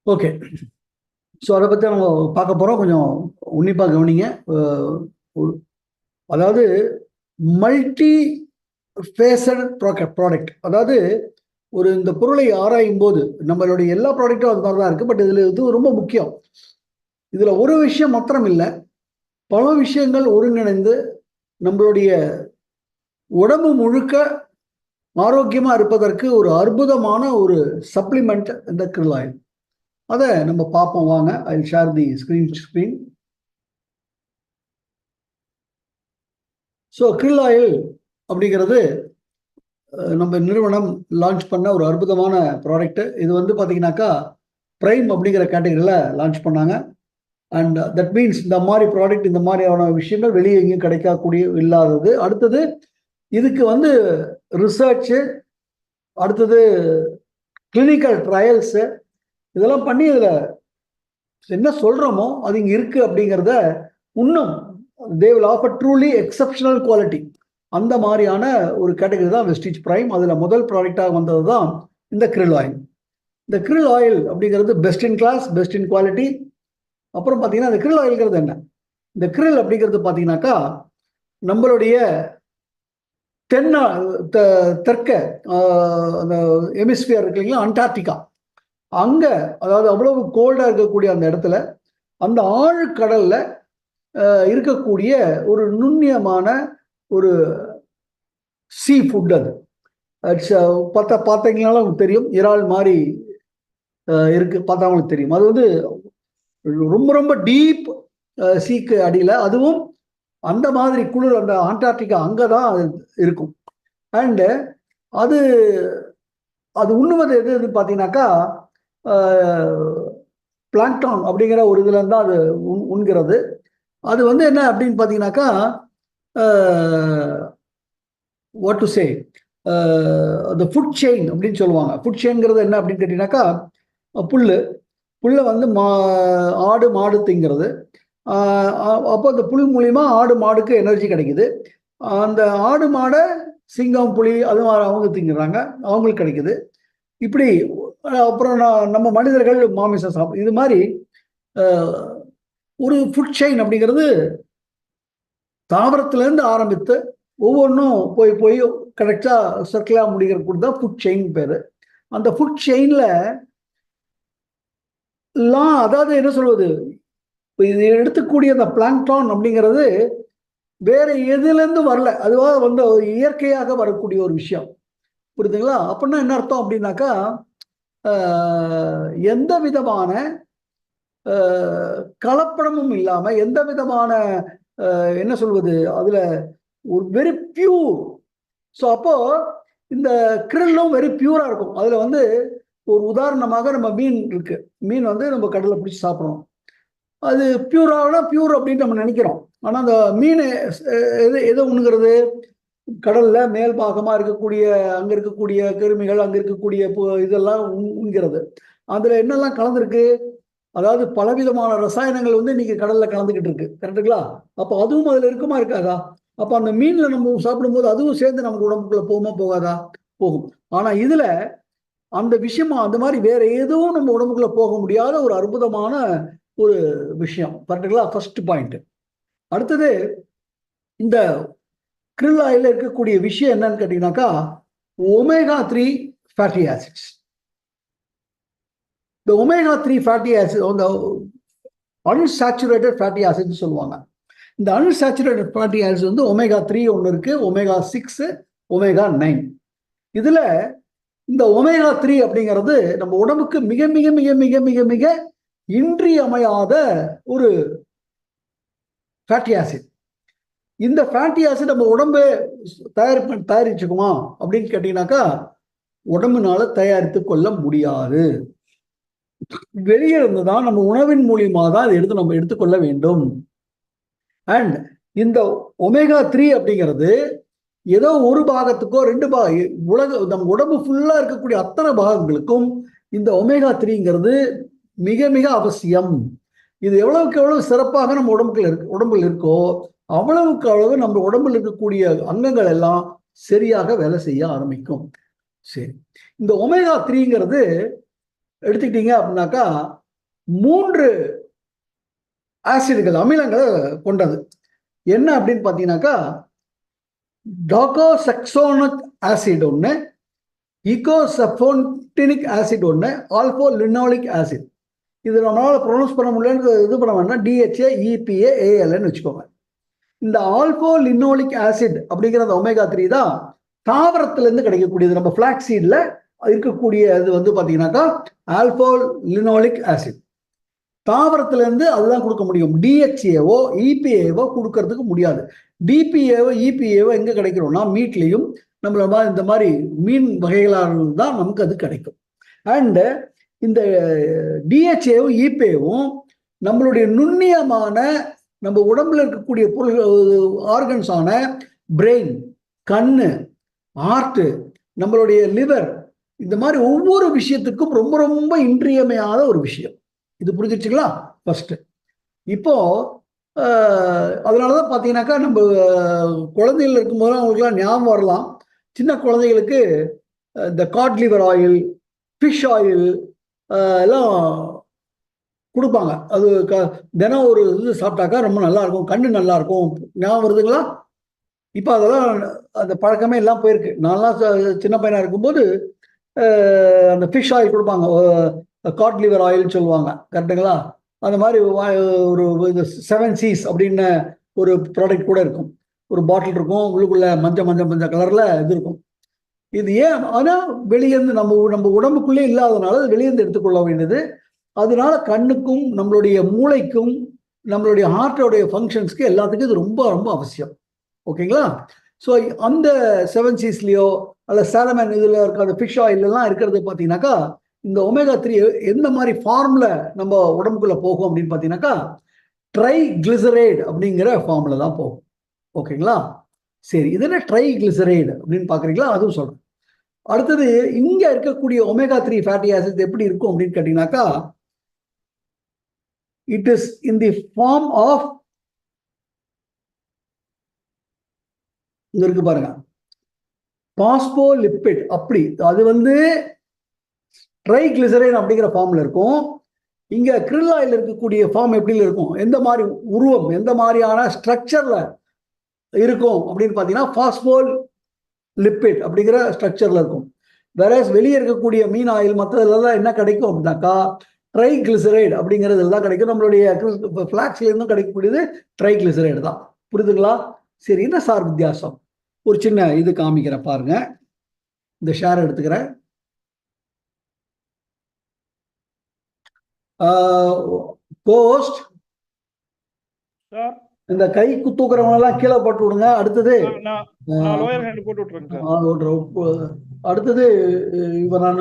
Okay. So அதை பற்றி நம்ம பார்க்க போகிறோம். கொஞ்சம் உன்னிப்பாக கவனிங்க. அதாவது மல்டி ஃபேசட் ப்ராடக்ட். அதாவது இந்த பொருளை ஆராயும் போது நம்மளுடைய எல்லா ப்ராடக்ட்டும் அது மாதிரி தான் இருக்குது. பட் இதில் இது ரொம்ப முக்கியம். இதில் ஒரு விஷயம் மாத்திரம் இல்லை, பல விஷயங்கள் ஒருங்கிணைந்து நம்மளுடைய உடம்பு முழுக்க ஆரோக்கியமாக இருப்பதற்கு ஒரு அற்புதமான ஒரு சப்ளிமெண்ட் இந்த krill oil. அதை நம்ம பார்ப்போம் வாங்க. I will share the screen. So krill oil அப்படிங்கிறது நம்ம நிறுவனம் லான்ச் பண்ண ஒரு அற்புதமான ப்ராடக்ட். இது பார்த்தீங்கன்னாக்கா பிரைம் அப்படிங்கிற கேட்டகரியில் லான்ச் பண்ணாங்க. அண்ட் தட் மீன்ஸ் இந்த மாதிரி ப்ராடக்ட், இந்த மாதிரியான விஷயங்கள் வெளியே எங்கேயும் கிடைக்கக்கூடிய இல்லாதது. அடுத்தது இதுக்கு ரிசர்ச்சு, அடுத்தது கிளினிக்கல் ட்ரையல்ஸு, இதெல்லாம் பண்ணி இதில் என்ன சொல்கிறோமோ அது இங்கே இருக்குது அப்படிங்கிறத இன்னும் they will offer truly exceptional quality. அந்த மாதிரியான ஒரு கேட்டகரி தான் வெஸ்டீஜ் பிரைம். அதில் முதல் ப்ராடக்டாக வந்தது தான் இந்த krill oil. இந்த krill oil அப்படிங்கிறது best in class, best in quality. அப்புறம் பார்த்தீங்கன்னா இந்த krill oilங்கிறது என்ன? இந்த krill அப்படிங்கிறது பார்த்தீங்கன்னாக்கா நம்மளுடைய தெற்க அந்த ஹெமிஸ்பியர் இருக்கு இல்லைங்களா, அண்டார்டிகா, அங்கே அதாவது அவ்வளவு கோல்டாக இருக்கக்கூடிய அந்த இடத்துல, அந்த ஆழ்கடல்ல இருக்கக்கூடிய ஒரு நுண்ணியமான ஒரு சீ ஃபுட். அது பார்த்தீங்கனாலும் உங்களுக்கு தெரியும், இறால் மாதிரி இருக்கு, பார்த்தா உங்களுக்கு தெரியும். அது ரொம்ப ரொம்ப டீப் சீக்கு அடியில், அதுவும் அந்த மாதிரி குளிர், அந்த அண்டார்டிகா அங்கே தான் அது இருக்கும். அண்டு அது அது உண்ணுவது எது பார்த்தீங்கன்னாக்கா பிளாங்டான் அப்படிங்கிற ஒரு இதுல இருந்தால் அது உண்கிறது. அது என்ன அப்படின்னு பார்த்தீங்கன்னாக்கா வாட் டு சே, அந்த ஃபுட் செயின் அப்படின்னு சொல்லுவாங்க. ஃபுட் செயின்ங்கிறது என்ன அப்படின்னு கேட்டீங்கன்னாக்கா புல்லை ஆடு மாடு திங்கிறது. அப்போ அந்த புல் மூலிமா ஆடு மாடுக்கு எனர்ஜி கிடைக்குது. அந்த ஆடு மாடை சிங்கம் புலி அது மாதிரி அவங்க திங்கிறாங்க, அவங்களுக்கு கிடைக்குது. இப்படி அப்புறம் நம்ம மனிதர்கள் மாமிசம் சாப்பிடும். இது மாதிரி ஒரு ஃபுட் செயின் அப்படிங்கிறது தாவரத்துலேருந்து ஆரம்பித்து ஒவ்வொன்றும் போய் போய் கரெக்டாக சர்க்கிளாக முடிகிற கூட தான் ஃபுட் செயின் பேர். அந்த ஃபுட் செயினில் அதாவது என்ன சொல்வது, இது எடுத்துக்கூடிய அந்த பிளாங்டான் அப்படிங்கிறது வேற எதுலேருந்து வரல, அதுவாக இயற்கையாக வரக்கூடிய ஒரு விஷயம். புரியுதுங்களா? அப்படின்னா என்ன அர்த்தம் அப்படின்னாக்கா எந்த விதமான கலப்படமும் இல்லாம, எந்த விதமான என்ன சொல்வது, அதுல ஒரு வெரி பியூர். ஸோ அப்போ இந்த krill-ம் வெரி பியூரா இருக்கும். அதுல ஒரு உதாரணமாக நம்ம மீன் இருக்கு. மீன் நம்ம கடலை பிடிச்சி சாப்பிட்றோம். அது பியூரானா பியூர் அப்படின்னு நம்ம நினைக்கிறோம். ஆனா அந்த மீன் எதை உண்ணுகிறது? கடல்ல மேல் பாகமா இருக்கக்கூடிய அங்க இருக்கக்கூடிய கிருமிகள், அங்க இருக்கக்கூடிய இதெல்லாம் உண்கிறது. அதுல என்னெல்லாம் கலந்துருக்கு? அதாவது பலவிதமான ரசாயனங்கள் இன்னைக்கு கடல்ல கலந்துகிட்டு இருக்கு. கரெக்டுங்களா? அப்போ அதுவும் அதுல இருக்குமா இருக்காதா? அப்ப அந்த மீன்ல நம்ம சாப்பிடும்போது அதுவும் சேர்ந்து நமக்கு உடம்புக்குள்ள போகுமா போகாதா? போகும். ஆனா இதுல அந்த விஷயமா அந்த மாதிரி வேற எதுவும் நம்ம உடம்புக்குள்ள போக முடியாத ஒரு அற்புதமான ஒரு விஷயம். கரெக்டுங்களா? First point. அடுத்தது இந்த krill oil இருக்கக்கூடிய விஷயம் என்னன்னு கேட்டீங்கன்னாக்கா omega-3 fatty acids. இந்த omega-3 fatty acids அந்த unsaturated fatty acids சொல்லுவாங்க. இந்த unsaturated fatty acids omega-3 ஒன்று இருக்கு, omega-6, omega-9. இதுல இந்த omega-3 அப்படிங்கிறது நம்ம உடம்புக்கு மிக மிக மிக மிக மிக மிக இன்றியமையாத ஒரு ஃபேட்டி ஆசிட். இந்த ஃபேட்டி ஆசிட் நம்ம உடம்பு தயாரிச்சுக்குமா அப்படின்னு கேட்டீங்கன்னாக்கா உடம்புனால தயாரித்து கொள்ள முடியாது. வெளியே இருந்துதான் நம்ம உணவின் மூலியமா தான் அதை நம்ம எடுத்துக்கொள்ள வேண்டும். அண்ட் இந்த omega-3 அப்படிங்கிறது ஏதோ ஒரு பாகத்துக்கோ ரெண்டு நம்ம உடம்பு ஃபுல்லா இருக்கக்கூடிய அத்தனை பாகங்களுக்கும் இந்த omega-3ங்கிறது மிக மிக அவசியம். இது எவ்வளவுக்கு எவ்வளவு சிறப்பாக நம்ம உடம்புல இருக்கோ அவ்வளவுக்கு அளவு நம்ம உடம்புல இருக்கக்கூடிய அங்கங்கள் எல்லாம் சரியாக வேலை செய்ய ஆரம்பிக்கும். சரி, இந்த omega-3ங்கிறது எடுத்துக்கிட்டீங்க அப்படின்னாக்கா 3 ஆசிட்கள் அமிலங்களை கொண்டது. என்ன அப்படின்னு பார்த்தீங்கன்னாக்கா டாகோசெக்சோனிக் ஆசிட் ஒன்று, ஈகோசெஃபோன்டினிக் ஆசிட் ஒன்று, ஆல்போ லினோலிக் ஆசிட். இது நம்மளால ப்ரொனவுன்ஸ் பண்ண முடியலன்னு இது பண்ண வேண்டாம், டிஹெச்ஏ இபிஏ ஏஎல்னு வச்சுக்கோங்க. இந்த ஆல்போ லினோலிக் ஆசிட் அப்படிங்கிற அந்த ஒமேகா 3 தான் தாவரத்திலிருந்து கிடைக்கக்கூடியது. நம்ம ஃபிளாக் சீட்ல இருக்கக்கூடிய இது வந்து பார்த்தீங்கன்னாக்கா ஆல்போ லினோலிக் ஆசிட். தாவரத்திலிருந்து அதுதான் கொடுக்க முடியும். டிஹெச்ஏவோ இபிஏவோ கொடுக்கறதுக்கு முடியாது. டிபிஏவோ இபிஏவோ எங்க கிடைக்கிறோம்னா மீட்லையும் நம்மள இந்த மாதிரி மீன் வகைகளாக தான் நமக்கு அது கிடைக்கும். அண்ட் இந்த டிஹெச்ஏவும் இபிஏவும் நம்மளுடைய நுண்ணியமான நம்ம உடம்புல இருக்கக்கூடிய பொருள்கள் ஆர்கன்ஸான பிரெயின், கண்ணு, ஹார்ட், நம்மளுடைய லிவர், இந்த மாதிரி ஒவ்வொரு விஷயத்துக்கும் ரொம்ப ரொம்ப இன்றியமையாத ஒரு விஷயம். இது புரிஞ்சிச்சுங்களா? ஃபர்ஸ்ட் இப்போ அதனாலதான் பார்த்தீங்கன்னாக்கா நம்ம குழந்தைகள் இருக்கும்போது அவங்களுக்குலாம் ஞாபகம் வரலாம். சின்ன குழந்தைகளுக்கு இந்த God liver oil, fish oil எல்லாம் கொடுப்பாங்க. அது தினம் ஒரு இது சாப்பிட்டாக்கா ரொம்ப நல்லா இருக்கும், கண்ணு நல்லா இருக்கும். ஞாபகம் வருதுங்களா? இப்போ அதெல்லாம் அந்த பழக்கமே எல்லாம் போயிருக்கு. நான்லாம் சின்ன பையனா இருக்கும்போது அந்த ஃபிஷ் ஆயில் கொடுப்பாங்க, காட் லிவர் ஆயில்னு சொல்லுவாங்க, கரெக்டுங்களா? அந்த மாதிரி ஒரு 7 C's அப்படின்னு ஒரு ப்ராடக்ட் கூட இருக்கும். ஒரு பாட்டில் இருக்கும், உள்ளுக்குள்ள மஞ்சள் கலர்ல இது இருக்கும். இது ஏன் ஆனால் வெளியேந்து நம்ம உடம்புக்குள்ளே இல்லாதனால வெளியேந்து எடுத்துக்கொள்ள வேண்டியது. அதனால கண்ணுக்கும் நம்மளுடைய மூளைக்கும் நம்மளுடைய ஹார்ட்டோடைய ஃபங்க்ஷன்ஸ்க்கு எல்லாத்துக்கும் இது ரொம்ப ரொம்ப அவசியம். ஓகேங்களா? ஸோ அந்த 7 C'ஸ்லையோ அல்ல சாலமன் இதில் இருக்க அந்த ஃபிஷ் ஆயிலெல்லாம் இருக்கிறது பார்த்தீங்கன்னாக்கா இந்த ஒமேகா 3 எந்த மாதிரி ஃபார்ம்ல நம்ம உடம்புக்குள்ள போகும் அப்படின்னு பார்த்தீங்கன்னாக்கா ட்ரைகிளிசரைடு அப்படிங்கிற ஃபார்ம்ல தான் போகும். ஓகேங்களா? சரி, இது என்ன ட்ரைகிளிசரைடு அப்படின்னு பார்க்குறீங்களா? அதுவும் சொல்கிறேன். அடுத்தது இங்கே இருக்கக்கூடிய ஒமேகா 3 ஃபேட்டி ஆசிட் எப்படி இருக்கும் அப்படின்னு கேட்டிங்கனாக்கா it is in the form of, இங்க இருக்கு பாருங்க, பாஸ்போலிப்பிட். அப்படி அது வந்து ட்ரைகிளிசரைடு அப்படிங்கிற ஃபார்ம்ல இருக்கும். இங்க krill ஆயில் இருக்கக்கூடிய ஃபார்ம் எப்படி இருக்கும், எந்த மாதிரி உருவம், எந்த மாதிரியான ஸ்ட்ரக்சர்ல இருக்கும் அப்படின்னு பார்த்தீங்கன்னா பாஸ்போலிப்பிட் அப்படிங்கிற ஸ்ட்ரக்சர்ல இருக்கும். வேற வெளியே இருக்கக்கூடிய மீன் ஆயில் மற்றதுலாம் என்ன கிடைக்கும் அப்படின்னாக்கா ட்ரைகிளிசரைடு அப்படிங்கிறது எல்லாம் கிடைக்கும். நம்மளுடைய ஃபிளாக்ஸ்ல இருந்தும் கிடைக்கக்கூடியது ட்ரைகிளிசரைடு தான். புரியுதுங்களா? சரி, என்ன சார் வித்தியாசம்? ஒரு சின்ன இது காமிக்கிறேன் பாருங்க. இந்த ஷேர் எடுத்துக்கிறேன். போஸ்ட் இந்த கை தூக்குறவங்க எல்லாம் கீழே போட்டு விடுங்க. அடுத்தது அடுத்தது இப்போ நான்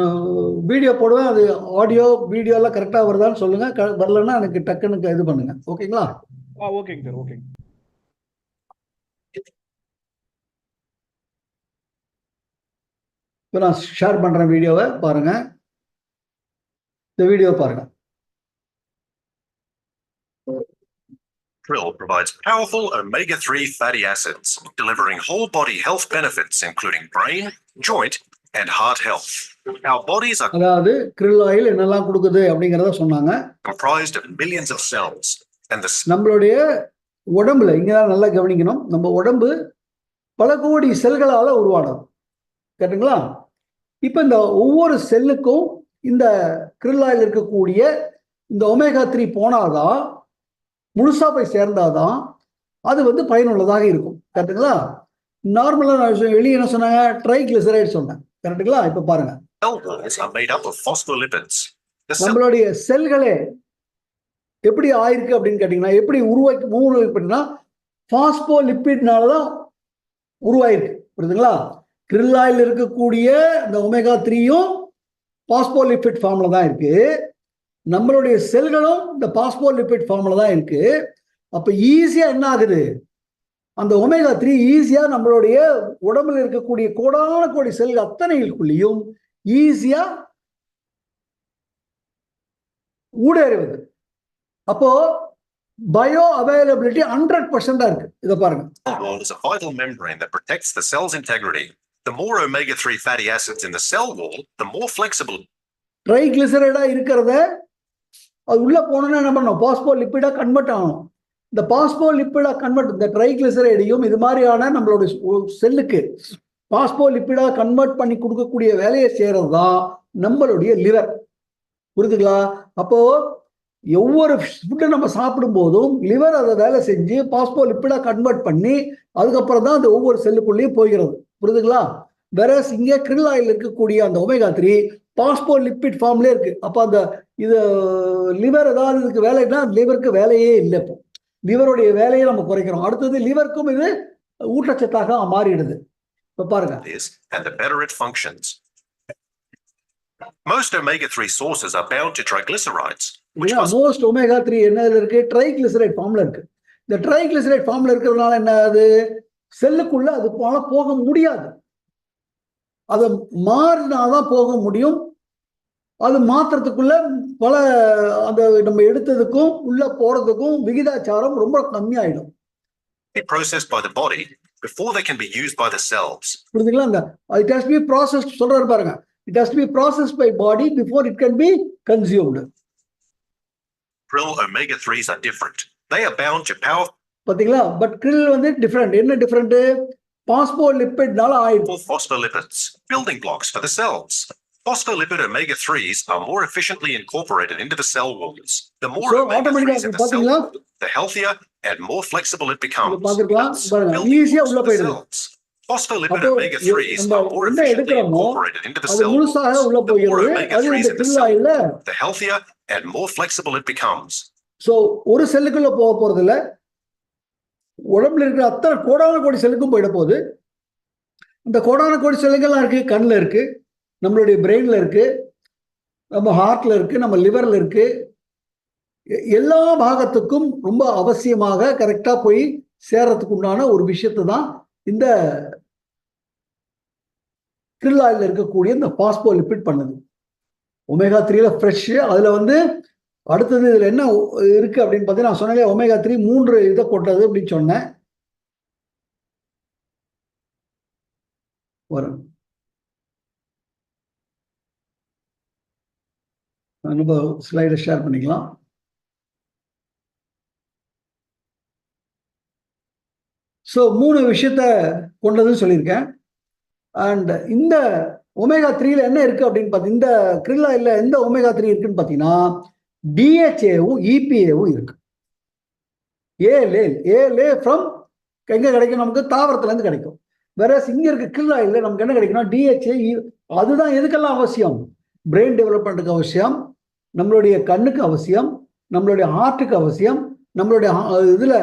வீடியோ போடுவேன், அது ஆடியோ வீடியோ எல்லாம் கரெக்டா வருதான்னு சொல்லுங்க. வரலன்னா எனக்கு டக்குன்னு இது பண்ணுங்க. ஓகேங்களா? ஓகேங்க சார். ஓகேங்க. இப்போ நான் ஷேர் பண்றேன் வீடியோவை பாருங்க. இந்த வீடியோ பாருங்க. Krill provides powerful omega-3 fatty acids, delivering whole body health benefits including brain, joint and heart health. Our bodies are அதாவது krill ஆயில் என்னெல்லாம் கொடுக்குது அப்படிங்கறத சொன்னாங்க. comprised of millions of cells and the நம்மளுடைய உடம்புல இங்கதான் நல்லா கவனிக்கணும். நம்ம உடம்பு பல கோடி செல்களால உருவானது. கேட்டுங்களா? இப்ப இந்த ஒவ்வொரு செல்லுக்கும் இந்த krill ஆயில் இருக்கக்கூடிய இந்த ஒமேகா 3 போனாதான், முழுசா போய் சேர்ந்தாதான் அது வந்து பயனுள்ளதாக இருக்கும். கரெக்டுங்களா? நார்மலா நான் வெளியே என்ன சொன்னாங்க, ட்ரைகிளிசரைடு சொன்னேன். கரெக்டுங்களா? இப்ப பாருங்க, cell walls are made up of phospholipids. நம்மளுடைய செல்களே எப்படி ஆயிருக்கு அப்படின்னு கேட்டீங்கன்னா, எப்படி உருவாக்கினா பாஸ்போலிப்பிட்னாலதான் உருவாயிருக்கு. புரியுதுங்களா? krill ஆயில் இருக்கக்கூடிய இந்த ஒமேகா 3யும் பாஸ்போலிப்பிட் ஃபார்ம்ல தான் இருக்கு. நம்மளுடைய செல்களும் இந்த பாஸ்போலிப்பிட் ஃபார்ம்ல தான் இருக்கு. அப்ப ஈஸியா என்ன ஆகுது, அந்த ஒமேகா 3 ஈஸியா நம்மளுடைய உடம்புல இருக்கக்கூடிய கோடான கோடி செல்கள் அத்தனைக்குள்ளேயும் ஈஸியா ஊடேறுவது. அப்போ பயோ அவைலபிலிட்டி 100% இருக்கு. இத பாருங்க. Cell wall is a vital membrane that protects the cell's integrity. The more omega-3 fatty acids in the cell wall, the more flexible. ட்ரைகிளிசரைடா இருக்கிறத அது உள்ள போனோம்னா என்ன பண்ணணும், பாஸ்போலிப்பிடா கன்வெர்ட் ஆகணும். இந்த பாஸ்போலிப்பிடா கன்வெர்ட், இந்த ட்ரைகிளிசரைடையும் இது மாதிரியான நம்மளுடைய செல்லுக்கு பாஸ்போலிப்பிடா கன்வெர்ட் பண்ணி கொடுக்கக்கூடிய வேலையை செய்யறது தான் நம்மளுடைய லிவர். புரியுதுங்களா? அப்போ ஒவ்வொரு ஃபுட்டை நம்ம சாப்பிடும் போதும் லிவர் அதை வேலை செஞ்சு பாஸ்போலிப்பிடா கன்வெர்ட் பண்ணி அதுக்கப்புறம் தான் அந்த ஒவ்வொரு செல்லுக்குள்ளேயும் போகிறது. புரியுதுங்களா? வேற இங்கே krill ஆயில் இருக்கக்கூடிய அந்த ஒமேகா 3 பாஸ்போலிப்பிட் ஃபார்ம்லேயே இருக்கு. அப்போ அந்த இது லிவர் ஏதாவது இதுக்கு வேலைன்னா லிவருக்கு வேலையே இல்லை. இப்போ லிவருடைய வேலையை நம்ம குறைக்கிறோம். அடுத்தது லிவருக்கும் இது ஊட்டச்சத்தாக மாறிடுது. இப்போ பாருங்க, and the better it functions. Most omega-3 sources are bound to triglycerides, which must most omega 3 என்னதுல இருக்கு, ட்ரைகிளிசரைட் ஃபார்ம்ல இருக்கு. இந்த ட்ரைகிளிசரைட் ஃபார்ம்ல இருக்கிறதுனால என்ன ஆகுது, செல்லுக்குள்ள அது போக முடியாது. அதை மாறினாதான் போக முடியும். அது மாத்திரத்துக்குள்ள பல அந்த நம்ம எடுத்ததுக்கும் உள்ள போறதுக்கும் விகிதாச்சாரம் ரொம்ப கம்மியாயிடும். be processed by the body before they can be used by the cells. புரியுதுங்களா? அந்த it has to be processed சொல்றாரு பாருங்க. It has to be processed by body before it can be consumed. Krill omega-3s are different. They are bound to powerful பாத்தீங்களா? But krill வந்து different. என்ன different? பாஸ்போலிப்பிட்னால ஆயிடுச்சு. phospholipids, building blocks for the cells. Phospholipid omega-3s are more efficiently incorporated into the cell walls. The more So, omega-3s in the cell பாத்தீங்களா? wall, the healthier and more flexible it becomes. பாத்துக்கலாம் Thus, பாருங்க, building ஈஸியா blocks உள்ள for the போயிடுது. cells. Phospholipid அப்போ omega-3s நம்ம are more என்ன efficiently எடுக்கிறோமோ incorporated into the அது cell முழுசாக walls. உள்ள The more போகிறது. அது omega-3s இந்த in the krill cell ஆயில்ல. wall, the healthier and more flexible it becomes. So ஒரு செல்லுக்குள்ள போக போறது இல்ல, உடம்புல இருக்கிற அத்தனை கோடான கோடி செல்லுக்கும் போயிட போகுது. இந்த கோடான கோடி செல்லுங்கள்லாம் இருக்கு, கண்ணில் இருக்கு, நம்மளுடைய பிரெயின்ல இருக்கு, நம்ம ஹார்ட்ல இருக்கு, நம்ம லிவர்ல இருக்கு. எல்லா பாகத்துக்கும் ரொம்ப அவசியமாக கரெக்டா போய் சேர்றதுக்கு உண்டான ஒரு விஷயத்தை தான் இந்த krill ஆயில்ல இருக்கக்கூடிய இந்த பாஸ்போலிப்பிட் பண்ணுது. ஒமேகா 3ல ஃப்ரெஷ். அதுல வந்து அடுத்தது இதுல என்ன இருக்கு அப்படின்னு பார்த்தீங்கன்னா, நான் சொன்னேன் ஒமேகா 3 3 இதை கொண்டது அப்படின்னு சொன்னேன். வரும் நம்ம ஸ்லைடை ஷேர் பண்ணிக்கலாம். ஸோ 3 விஷயத்த கொண்டதுன்னு சொல்லியிருக்கேன். அண்ட் இந்த ஒமேகா 3ல என்ன இருக்கு அப்படின்னு பார்த்தீங்கன்னா, இந்த krill ஆயில்ல எந்த ஒமேகா 3 இருக்குன்னு பார்த்தீங்கன்னா DHAவும் EPAவும் இருக்கு. ஏலே ஃப்ரம் எங்க கிடைக்கும், நமக்கு தாவரத்துல இருந்து கிடைக்கும். வேற இங்க இருக்க krill ஆயில்ல நமக்கு என்ன கிடைக்கும்னா DHA. அதுதான் எதுக்கெல்லாம் அவசியம், பிரெயின் டெவலப்மெண்ட்டுக்கு அவசியம், நம்மளுடைய கண்ணுக்கு அவசியம், நம்மளுடைய ஹார்ட்டுக்கு அவசியம், நம்மளுடைய இதுல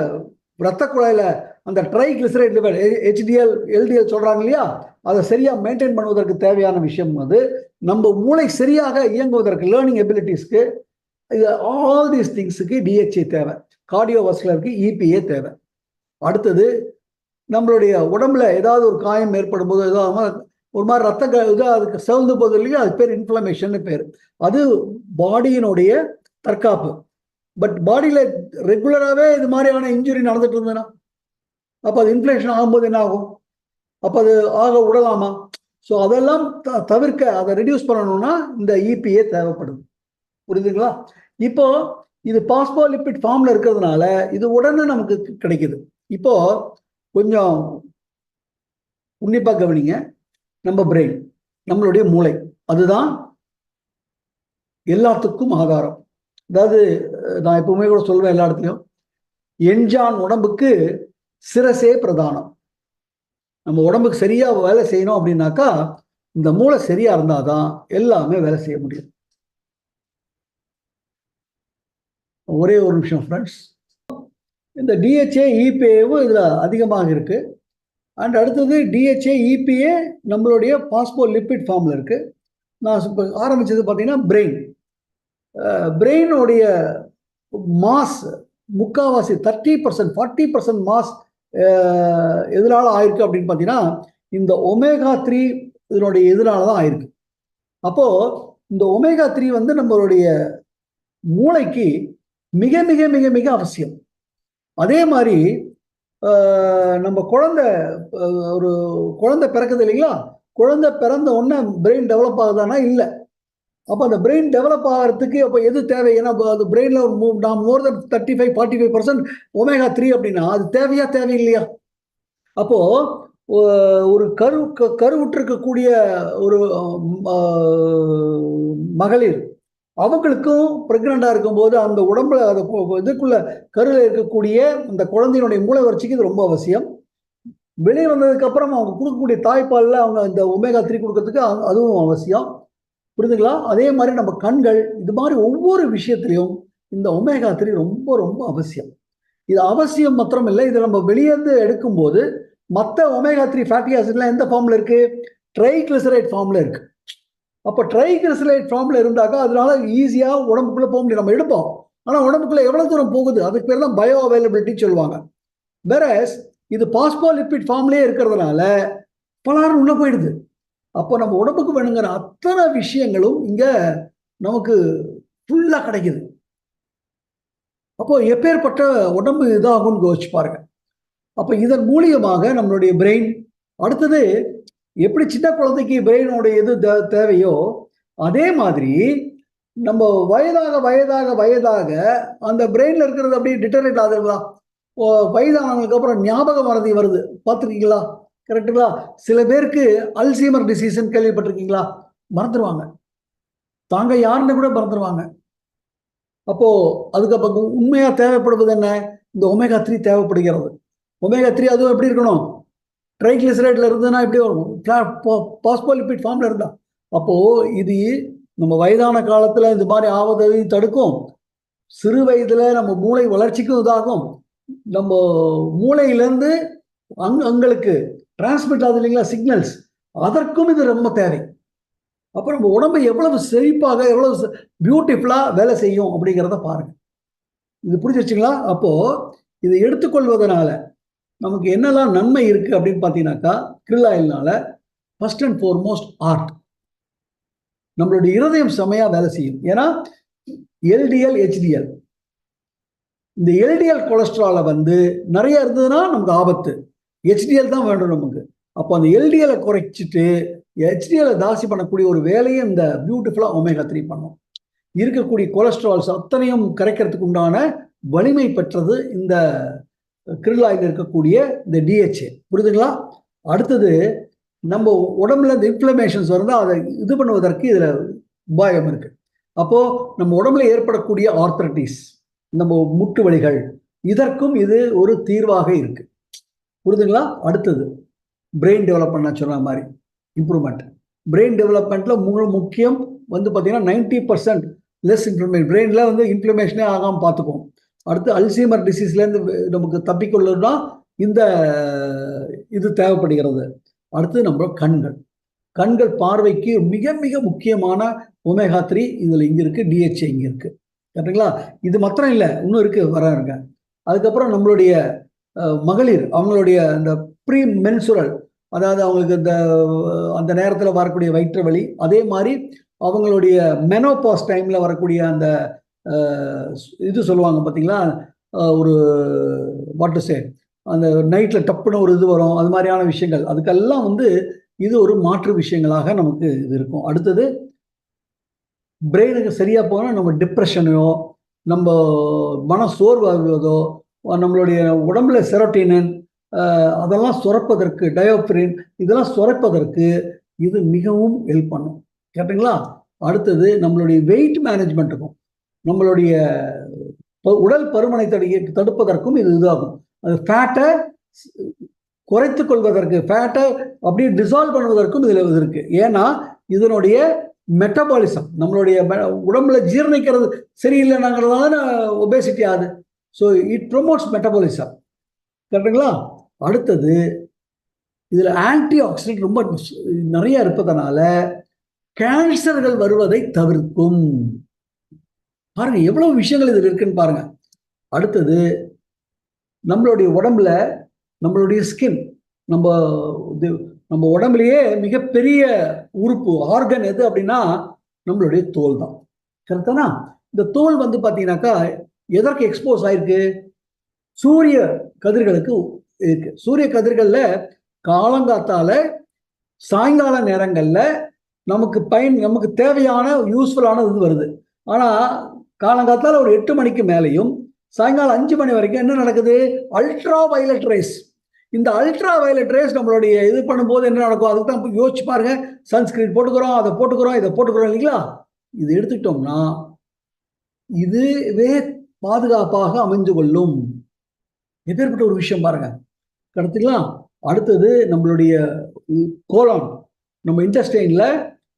ரத்த குழாயில அந்த ட்ரைகிளிசரைட் லெவல் HDL LDL சொல்றாங்க இல்லையா, அதை சரியா மெயின்டைன் பண்ணுவதற்கு தேவையான விஷயம். அது நம்ம மூளை சரியாக இயங்குவதற்கு, லேர்னிங் எபிலிட்டிஸ்க்கு, இது ஆல் தீஸ் திங்ஸுக்கு DHA தேவை. கார்டியோவாஸ்குலருக்கு EPA தேவை. அடுத்தது நம்மளுடைய உடம்புல ஏதாவது ஒரு காயம் ஏற்படும் போது ஏதாவது ஒரு மாதிரி ரத்த அதுக்கு சிவந்து போகுது இல்லையா, அது பேர் இன்ஃப்ளமேஷன் பேர். அது பாடியினுடைய தற்காப்பு. பட் பாடியில ரெகுலராகவே இது மாதிரியான இன்ஜுரி நடந்துட்டு இருந்ததுன்னா அப்போ அது இன்ஃப்ளமேஷன் ஆகும்போது என்ன ஆகும், அப்போ அது ஆக விடலாமா? ஸோ அதெல்லாம் தவிர்க்க, அதை ரெடியூஸ் பண்ணணும்னா இந்த EPA தேவைப்படுது. புரியுதுங்களா? இப்போ இது பாஸ்போலிப்பிட் ஃபார்ம்ல இருக்கிறதுனால இது உடனே நமக்கு கிடைக்குது. இப்போ கொஞ்சம் உன்னிப்பா கவனிங்க. நம்ம பிரெயின், நம்மளுடைய மூளை, அதுதான் எல்லாத்துக்கும் ஆதாரம். அதாவது நான் எப்பவுமே கூட சொல்வேன் எல்லா இடத்துலையும், என்ஜான் உடம்புக்கு சிரசே பிரதானம். நம்ம உடம்புக்கு சரியா வேலை செய்யணும் அப்படின்னாக்கா இந்த மூளை சரியா இருந்தாதான் எல்லாமே வேலை செய்ய முடியும். ஒரே ஒரு நிமிஷம் ஃப்ரெண்ட்ஸ். இந்த DHA EPAவும் இதுல அதிகமாக இருக்கு. அண்ட் அடுத்தது DHA EPA நம்மளுடைய பாஸ்போலிப்பிட் ஃபார்ம்ல இருக்கு. நான் இப்போ ஆரம்பிச்சது பார்த்தீங்கன்னா பிரெயினுடைய மாஸ் முக்காவாசி 30% 40% மாஸ் எதனால ஆயிருக்கு அப்படின்னு பார்த்தீங்கன்னா இந்த ஒமேகா 3 இதனுடைய இதனால தான் ஆயிருக்கு. அப்போ இந்த ஒமேகா 3 வந்து நம்மளுடைய மூளைக்கு மிக மிக மிக மிக அவசியம். அதே மாதிரி நம்ம ஒரு குழந்தை பிறக்குது இல்லைங்களா, குழந்தை பிறந்த உடனே பிரெயின் டெவலப் ஆகுதானா? இல்லை. அப்போ அந்த பிரெயின் டெவலப் ஆகிறதுக்கு அப்போ எது தேவை? ஏன்னா அந்த பிரெயின்ல நான் மோர் தென் 35-45% ஒமேகா 3 அப்படின்னா அது தேவையா தேவையில்லையா? அப்போ ஒரு கருவுற்றிருக்கக்கூடிய ஒரு மகளிர் அவங்களுக்கும் பிரெக்னண்டா இருக்கும்போது அந்த உடம்புல இதுக்குள்ள கருவில் இருக்கக்கூடிய அந்த குழந்தையினுடைய மூளை வளர்ச்சிக்கு இது ரொம்ப அவசியம். வெளியே வந்ததுக்கு அப்புறம் அவங்க கொடுக்கக்கூடிய தாய்ப்பாலில் அவங்க இந்த ஒமேகா 3 கொடுக்கறதுக்கு அதுவும் அவசியம். புரியுதுங்களா? அதே மாதிரி நம்ம கண்கள், இது மாதிரி ஒவ்வொரு விஷயத்திலையும் இந்த ஒமேகா 3 ரொம்ப ரொம்ப அவசியம். இது அவசியம் மாத்திரம் இல்லை, இதை நம்ம வெளியேந்து எடுக்கும்போது மற்ற ஒமேகா 3 ஃபேட்டி ஆசிட்லாம் எந்த ஃபார்ம்ல இருக்கு? ட்ரைகிளிசரைட் ஃபார்ம்ல இருக்கு. அப்போ ட்ரைகிளிசரைட் ஃபார்ம்ல இருந்தாக்கா அதனால ஈஸியா உடம்புக்குள்ள போக முடியும். நம்ம எடுப்போம், ஆனா உடம்புக்குள்ள எவ்வளவு தூரம் போகுது? அதுக்கு பேர் தான் பயோ அவைலபிலிட்டி சொல்லுவாங்க. வேறஸ் இது பாஸ்போலிபிட் ஃபார்ம்லயே இருக்கிறதுனால பலரும் உள்ள போயிடுது. அப்போ நம்ம உடம்புக்கு வேணுங்கிற அத்தனை விஷயங்களும் இங்க நமக்கு ஃபுல்லா கிடைக்குது. அப்போ எப்பேற்பட்ட உடம்பு இதாகும்னு யோசிச்சு பாருங்க. அப்போ இதன் மூலியமாக நம்மளுடைய பிரெயின், அடுத்தது எப்படி சின்ன குழந்தைக்கு பிரெயினோட எது தேவையோ அதே மாதிரி நம்ம வயதாக வயதாக வயதாக அந்த பிரெயின்ல இருக்கிறது அப்படியே டிட்டரேட் ஆகுதுங்களா? வயதானவங்களுக்கு அப்புறம் ஞாபக மறதி வருது, பார்த்துருக்கீங்களா? கரெக்டுங்களா? சில பேருக்கு அல்சீமர் டிசீஸ்ன்னு கேள்விப்பட்டிருக்கீங்களா? மறந்துடுவாங்க, தாங்க யாருன்னு கூட மறந்துடுவாங்க. அப்போ அதுக்கப்புறம் உண்மையா தேவைப்படுவது என்ன? இந்த ஒமேகா 3 தேவைப்படுகிறது. ஒமேகா 3 அதுவும் எப்படி இருக்கணும்? ட்ரைகிளிசரைட்ல இருந்ததுன்னா எப்படி வரும்? பாஸ்போலிபிட் ஃபார்ம்ல இருந்தா. அப்போ இது நம்ம வயதான காலத்துல இந்த மாதிரி ஆவதையும் தடுக்கும், சிறு வயதுல நம்ம மூளை வளர்ச்சிக்கும் இதாகும், நம்ம மூளையிலேருந்து அங்களுக்கு டிரான்ஸ்மிட் ஆகுது இல்லைங்களா சிக்னல்ஸ், அதற்கும் இது ரொம்ப தேவை. அப்போ நம்ம உடம்பு எவ்வளவு செழிப்பாக எவ்வளவு பியூட்டிஃபுல்லா வேலை செய்யும் அப்படிங்கிறத பாருங்க. இது புரிஞ்சிருச்சுங்களா? அப்போ இதை எடுத்துக்கொள்வதனால நமக்கு என்னெல்லாம் நன்மை இருக்கு அப்படின்னு பார்த்தீங்கன்னாக்கா, krill oilனால ஃபர்ஸ்ட் அண்ட் ஃபார்மோஸ்ட் ஆர்ட், நம்மளுடைய இருதயம் செமையா வேலை செய்யும். ஏன்னா எல்டிஎல் ஹெச்டிஎல், இந்த எல்டிஎல் கொலஸ்ட்ரால வந்து நிறைய இருந்ததுன்னா நமக்கு ஆபத்து, ஹெச்டிஎல் தான் வேண்டும் நமக்கு. அப்போ அந்த எல்டிஎலை குறைச்சிட்டு ஹெச்டிஎலை தாசி பண்ணக்கூடிய ஒரு வேலையை இந்த பியூட்டிஃபுல்லா ஒமேகா 3 பண்ணும். இருக்கக்கூடிய கொலஸ்ட்ரால்ஸ் அத்தனையும் கரைக்கிறதுக்கு உண்டான வலிமை பெற்றது இந்த krill oil இருக்கக்கூடிய இந்த DHA. புரியுதுங்களா? அடுத்தது நம்ம உடம்புல இந்த இன்ஃப்ளமேஷன்ஸ் இருந்தால் அதை இது பண்ணுவதற்கு இதுல உபாயம் இருக்கு. அப்போ நம்ம உடம்புல ஏற்படக்கூடிய ஆர்த்ரட்டிஸ், நம்ம முட்டு வலிகள், இதற்கும் இது ஒரு தீர்வாக இருக்கு. புரியுதுங்களா? அடுத்தது பிரெயின் டெவலப்மெண்ட் சொன்ன மாதிரி இம்ப்ரூவ்மெண்ட். பிரெயின் டெவலப்மெண்ட்ல முக்கியம் வந்து பார்த்தீங்கன்னா 90% லெஸ் இன்ஃப்ளமேஷன், பிரெயின்ல வந்து இன்ஃப்ளமேஷனே ஆகாமல் பார்த்துக்கும். அடுத்து அல்சீமர் டிசீஸ்லேருந்து நமக்கு தப்பிக்கொள்ளணும்னா இந்த இது தேவைப்படுகிறது. அடுத்து நம்ம கண்கள் பார்வைக்கு மிக மிக முக்கியமான ஒமேகா 3 இதுல இங்க இருக்கு, DHA இங்க இருக்கு. கரெக்டுங்களா? இது மாத்திரம் இல்லை, இன்னும் இருக்கு, வராருங்க. அதுக்கப்புறம் நம்மளுடைய மகளிர் அவங்களுடைய இந்த ப்ரீ மென்சுரல், அதாவது அவங்களுக்கு இந்த அந்த நேரத்தில் வரக்கூடிய வயிற்று வலி, அதே மாதிரி அவங்களுடைய மெனோபாஸ் டைம்ல வரக்கூடிய அந்த இது சொல்லுவாங்க பார்த்தீங்களா, ஒரு வாட் டு சே, அந்த நைட்ல டப்புன்னு ஒரு இது வரும், அது மாதிரியான விஷயங்கள், அதுக்கெல்லாம் வந்து இது ஒரு மாற்று விஷயங்களாக நமக்கு இது இருக்கும். அடுத்தது பிரெயினுக்கு சரியா போனால் நம்ம டிப்ரெஷனையோ, நம்ம மன சோர்வாகுவதோ, நம்மளுடைய உடம்புல செரோட்டினின் அதெல்லாம் சுரப்பதற்கு, டயோப்ரின் இதெல்லாம் சுரப்பதற்கு இது மிகவும் ஹெல்ப் பண்ணும். கேட்டீங்களா? அடுத்தது நம்மளுடைய வெயிட் மேனேஜ்மெண்ட்டுக்கும், நம்மளுடைய உடல் பருமனை தடுப்பதற்கும் இது இதாகும். அது ஃபேட்டை குறைத்து கொள்வதற்கு, ஃபேட்டை அப்படியே டிசால்வ் பண்ணுவதற்கும் இதுல இருக்கு. ஏன்னா இதனுடைய மெட்டபாலிசம், நம்மளுடைய உடம்புல ஜீரணிக்கிறது சரியில்லைனாங்கிறதால ஒபேசிட்டி ஆகுது. So it promotes metabolism. கரெக்டுங்களா? அடுத்தது இதுல ஆன்டி ஆக்சிடென்ட் ரொம்ப நிறைய இருப்பதனால கேன்சர்கள் வருவதை தவிர்க்கும். பாருங்க எவ்வளவு விஷயங்கள் இதுல இருக்குன்னு பாருங்க. அடுத்தது நம்மளுடைய உடம்புல நம்மளுடைய ஸ்கின், நம்ம உடம்புலயே மிகப்பெரிய உறுப்பு ஆர்கன் எது அப்படின்னா நம்மளுடைய தோல் தான். கரெக்டானா? இந்த தோல் வந்து பாத்தீங்கன்னாக்கா எதற்கு எக்ஸ்போஸ் ஆயிருக்கு? சூரிய கதிர்களுக்கு இருக்கு. சூரிய கதிர்கள்ல காலங்காத்தால சாயங்கால நேரங்கள்ல நமக்கு தேவையான யூஸ்ஃபுல்லான இது வருது. ஆனா காலங்காத்தால ஒரு 8 மணிக்கு மேலேயும் சாயங்காலம் 5 மணி வரைக்கும் என்ன நடக்குது? Ultra violet race. இந்த அல்ட்ரா வயலட் ரேஸ் நம்மளுடைய இது பண்ணும்போது என்ன நடக்கும்? அதுக்கு தான் யோசிச்சு பாருங்க. சன்ஸ்கிரீன் போட்டுக்கிறோம், அதை போட்டுக்கிறோம், இதை போட்டுக்கிறோம் இல்லைங்களா? இது எடுத்துக்கிட்டோம்னா இதுவே பாதுகாப்பாக அமைந்து கொள்ளும். எப்பேற்பட்ட ஒரு விஷயம் பாருங்க. கடத்திக்கலாம். அடுத்தது நம்மளுடைய கோலான், நம்ம இன்டெஸ்டைன்ல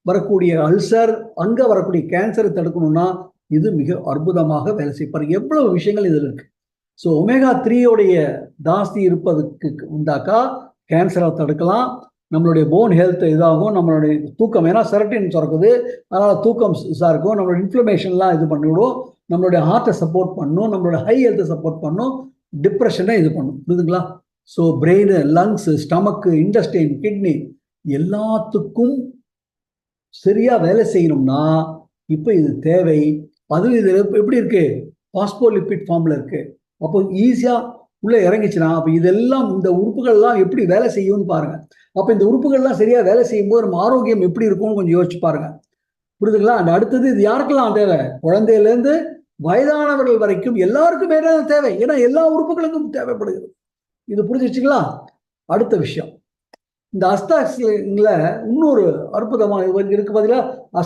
வரக்கூடிய அல்சர், அங்க வரக்கூடிய கேன்சரை தடுக்கணும்னா இது மிக அற்புதமாக வேலை செய்ப்பாரு. எவ்வளவு விஷயங்கள் இதில் இருக்கு. ஸோ ஒமேகா 3 ஜாஸ்தி இருப்பதுக்கு உண்டாக்கா கேன்சரை தடுக்கலாம். நம்மளுடைய போன் ஹெல்த் இதாகும். நம்மளுடைய தூக்கம், ஏன்னா செரட்டின் சுரக்குது, அதனால தூக்கம் இதாக இருக்கும். நம்மளோட இன்ஃப்ளமேஷன்லாம் இது பண்ணிவிடும். நம்மளுடைய ஹார்ட்டை சப்போர்ட் பண்ணும், நம்மளோட ஹை ஹெல்த்தை சப்போர்ட் பண்ணும், டிப்ரெஷனை இது பண்ணும். புரியுதுங்களா? So brain, lungs, ஸ்டமக்கு, intestine, kidney எல்லாத்துக்கும் சரியா வேலை செய்யணும்னா இப்போ இது தேவை. அது இது எப்படி இருக்கு? பாஸ்போலிபிட் ஃபார்ம்ல இருக்கு. அப்போ ஈஸியா உள்ள இறங்கிச்சுன்னா அப்போ இதெல்லாம் இந்த உறுப்புகள்லாம் எப்படி வேலை செய்யும்னு பாருங்க. அப்போ இந்த உறுப்புகள்லாம் சரியா வேலை செய்யும் போது நம்ம ஆரோக்கியம் எப்படி இருக்கும்னு கொஞ்சம் யோசிச்சு பாருங்க. புரியுதுங்களா? அந்த அடுத்தது இது யாருக்கெல்லாம் தேவை? குழந்தையிலேருந்து வயதானவர்கள் வரைக்கும் எல்லாருக்குமே தான் தேவை. ஏன்னா எல்லா உறுப்புகளுக்கும் தேவைப்படுகிறது. இது புரிஞ்சிச்சுங்களா? அடுத்த விஷயம், இந்த அஸ்டாக்ஸ்ல இன்னொரு அற்புதமான இருக்கு. பார்த்தீங்களா?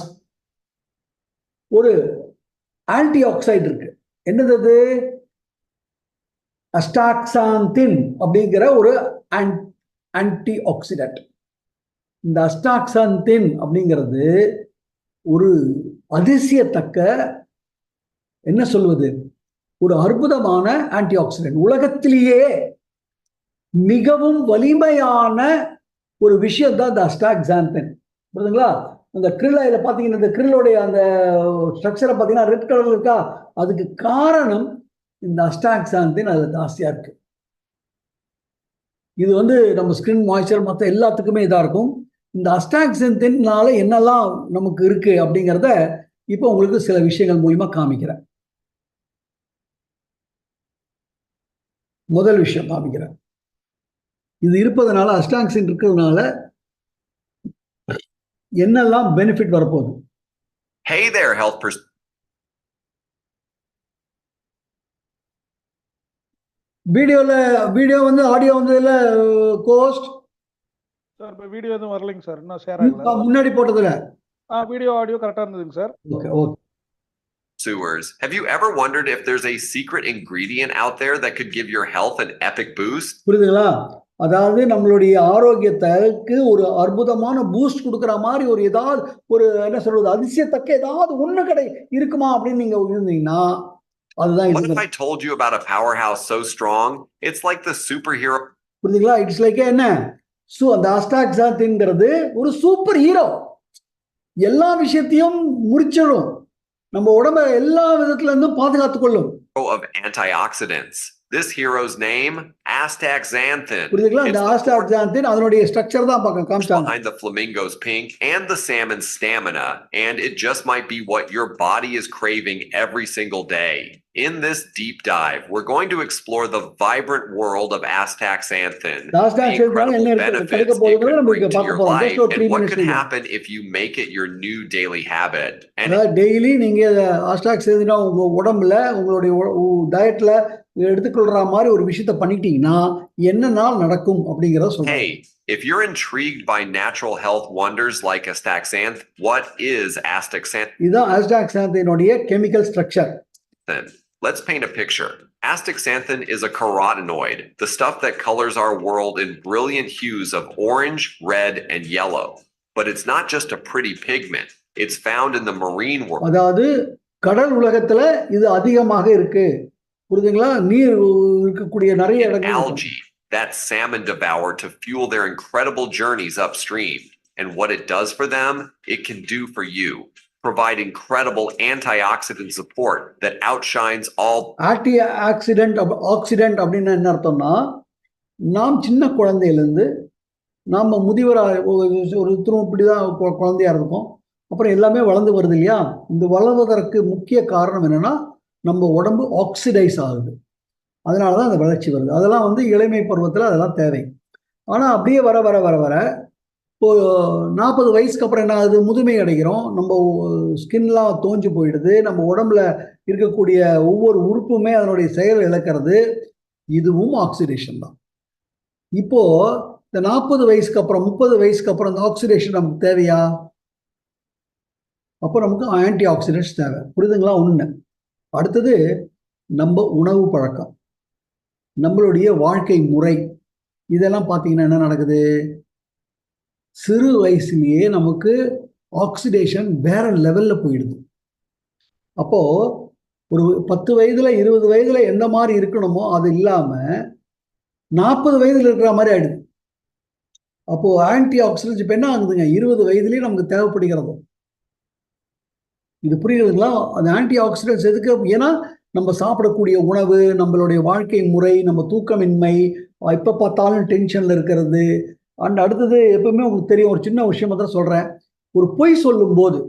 ஒரு ஆன்டி ஆக்சைடு இருக்கு. என்னது அது? அஸ்டாக்சாந்தின் அப்படிங்கிற ஒரு ஆன்டி ஆக்சிடென்ட். இந்த அஸ்டாக்சாந்தின் அப்படிங்கிறது ஒரு அதிசயத்தக்க, என்ன சொல்வது, ஒரு அற்புதமான ஆன்டி ஆக்சிடென்ட். உலகத்திலேயே மிகவும் வலிமையான ஒரு விஷயம் தான் இந்த அஸ்டாக்சாந்தின். புரியுதுங்களா? அந்த கிரில்ல பார்த்தீங்கன்னா, இந்த கிரில்லோடைய அந்த ஸ்ட்ரக்சரை பார்த்தீங்கன்னா ரெட் கலர்ல இருக்கா? அதுக்கு காரணம் இந்த அஸ்டாக்சாந்தின் அதில் ஜாஸ்தியாக இருக்கு. இது நம்ம ஸ்கின் மாய்ச்சர் மற்ற எல்லாத்துக்குமே இதாக இருக்கும். இந்த அஸ்டாக்சாந்தின்னால என்னெல்லாம் நமக்கு இருக்கு அப்படிங்கிறத இப்போ உங்களுக்கு சில விஷயங்கள் மூலியமா காமிக்கிறேன். முதல் விஷயம் காமிக்கிறேன். இது இருப்பதனால, அஸ்டாக்சின் இருக்கிறதுனால என்னெல்லாம் பெனிஃபிட் வரப்போகுது. Hey there, health person. Video audio இல்ல கோஸ்ட் சார். இப்போ வீடியோ எதுவும் வரலைங்க சார், இன்னும் ஷேர் ஆகல. முன்னாடி போட்டதுல வீடியோ ஆடியோ கரெக்டா இருந்ததுங்க sir. Okay okay. Sewers. Have you ever wondered if there's a secret ingredient out there that could give your health an epic boost? புரியுதுங்களா? அதாவது நம்மளுடைய ஆரோக்கியத்துக்கு ஒரு அற்புதமான பூஸ்ட் கொடுக்குற மாதிரி ஒரு ஏதாவது ஒரு என்ன சொல்றது, அதிசயத்தக்க ஏதாவது ஒண்ணு இருக்குமா அப்படின்னு நீங்க இருந்தீங்கன்னா அதுதான். What if I told you about a powerhouse so strong it's like the superhero? புரியுதுங்களா? இட்ஸ் லைக் என்ன? அந்த அஸ்டாக்சாந்தின்ங்கிறது ஒரு சூப்பர் ஹீரோ. எல்லா விஷயத்தையும் முடிச்சிடும். நம்ம உடம்ப எல்லா விதத்துல இருந்தும் பாதுகாத்துக் கொள்ளும். Of antioxidants. This hero's name, astaxanthin. புரியுதுங்களா? இந்த அஸ்டாக்சாந்தின் அதனுடைய ஸ்ட்ரக்சர் தான் காமிச்சாங்க. Behind the flamingo's pink and the salmon's stamina, and it just might be what your body is craving every single day. In this deep dive, we're going to explore the vibrant world of astaxanthin, the incredible benefits it could bring to your life, and what could happen if you make it your new daily habit. And daily நீங்க அஸ்டாக்சாந்தின் உங்க உடம்புல, உங்களுடைய டயட்ல எடுத்துக்கொள்ற மாதிரி ஒரு விஷயத்தை பண்ணிட்டீங்கன்னா என்ன நாள் நடக்கும் அப்படிங்கறத சொல்றேன். Hey, if you're intrigued by natural health wonders like astaxanthin, what is astaxanthin? இதுதான் அஸ்டாக்சாந்தினுடைய chemical structure. Let's paint a picture. Astaxanthin is a carotenoid, the stuff that colors our world in brilliant hues of orange, red, and yellow. But it's not just a pretty pigment. It's found in the marine world. அதாவது கடல் உலகத்துல இது அதிகமாக இருக்கு. புரியுதுங்களா? நீர் இருக்கக்கூடிய நிறைய இடங்கள். Algae that salmon devour to fuel their incredible journeys upstream. And what it does for them, it can do for you. Provide incredible antioxidant support that outshines all. Accident அப்படின்னு என்ன அர்த்தம்னா, நாம் சின்ன குழந்தையிலேருந்து நாம் முதியவராக ஒரு இப்படிதான் குழந்தையா இருக்கும். அப்புறம் எல்லாமே வளர்ந்து வருது இல்லையா? இந்த வளர்வதற்கு முக்கிய காரணம் என்னன்னா, நம்ம உடம்பு ஆக்சிடைஸ் ஆகுது. அதனாலதான் அந்த வளர்ச்சி வருது. அதெல்லாம் இளமை பருவத்தில் அதெல்லாம் தேவை. ஆனா அப்படியே வர வர வர வர இப்போ 40 வயசுக்கு அப்புறம் என்ன ஆகுது? முதுமை அடைகிறோம். நம்ம ஸ்கின்லாம் தோஞ்சு போயிடுது. நம்ம உடம்புல இருக்கக்கூடிய ஒவ்வொரு உறுப்புமே அதனுடைய செயல் இழக்கிறது. இதுவும் ஆக்சிடேஷன் தான். இப்போ இந்த 40 வயசுக்கு அப்புறம் 30 வயசுக்கு அப்புறம் இந்த ஆக்சிடேஷன் நமக்கு தேவையா? அப்போ நமக்கு ஆன்டி ஆக்சிடென்ட்ஸ் தேவை. புரியுதுங்களா? ஒண்ணு. அடுத்தது நம்ம உணவு பழக்கம், நம்மளுடைய வாழ்க்கை முறை, இதெல்லாம் பார்த்தீங்கன்னா என்ன நடக்குது? சிறு வயசுலயே நமக்கு ஆக்சிடேஷன் வேற லெவல்ல போயிடுது. அப்போ ஒரு 10 வயதுல 20 வயதுல எந்த மாதிரி இருக்கணுமோ அது இல்லாம 40 வயதுல இருக்கிற மாதிரி ஆயிடுது. அப்போ ஆன்டி ஆக்சிடென்ட்ஸ் இப்ப என்ன ஆகுதுங்க? 20 வயதுலயே நமக்கு தேவைப்படுகிறது. இது புரியுதுங்களா? அந்த ஆன்டி ஆக்சிடென்ட்ஸ் எதுக்கு? ஏன்னா நம்ம சாப்பிடக்கூடிய உணவு, நம்மளுடைய வாழ்க்கை முறை, நம்ம தூக்கமின்மை, எப்ப பார்த்தாலும் டென்ஷன்ல இருக்கிறது. அடுத்தது எப்பவுமே உங்களுக்கு தெரியும், ஒரு சின்ன விஷயமா தான் சொல்றேன். ஒரு பொய் சொல்லும் போது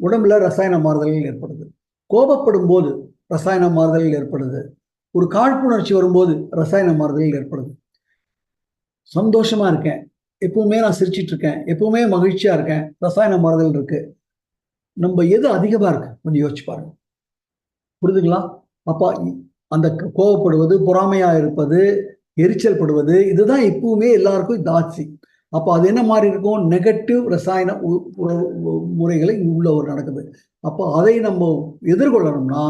உடம்புல ரசாயன மாறுதல்கள் ஏற்படுது. கோபப்படும் போது ரசாயன மாறுதல்கள் ஏற்படுது. ஒரு காழ்ப்புணர்ச்சி வரும்போது ரசாயன மாறுதல்கள் ஏற்படுது. சந்தோஷமா இருக்கேன், எப்பவுமே நான் சிரிச்சிட்டு இருக்கேன், எப்பவுமே மகிழ்ச்சியா இருக்கேன், ரசாயன மாறுதல் இருக்கு. நம்ம எது அதிகமா இருக்கு கொஞ்சம் யோசிச்சு பாருங்க. புரியுதுங்களா? அப்ப அந்த கோபப்படுவது, பொறாமையா இருப்பது, எரிச்சல் படுவது, இதுதான் எப்பவுமே எல்லாருக்கும் தாட்சி. அப்ப அது என்ன மாதிரி இருக்கும்? நெகட்டிவ் ரசாயன முறைகளை உள்ள ஒரு நடக்குது. அப்போ அதை நம்ம எதிர்கொள்ளணும்னா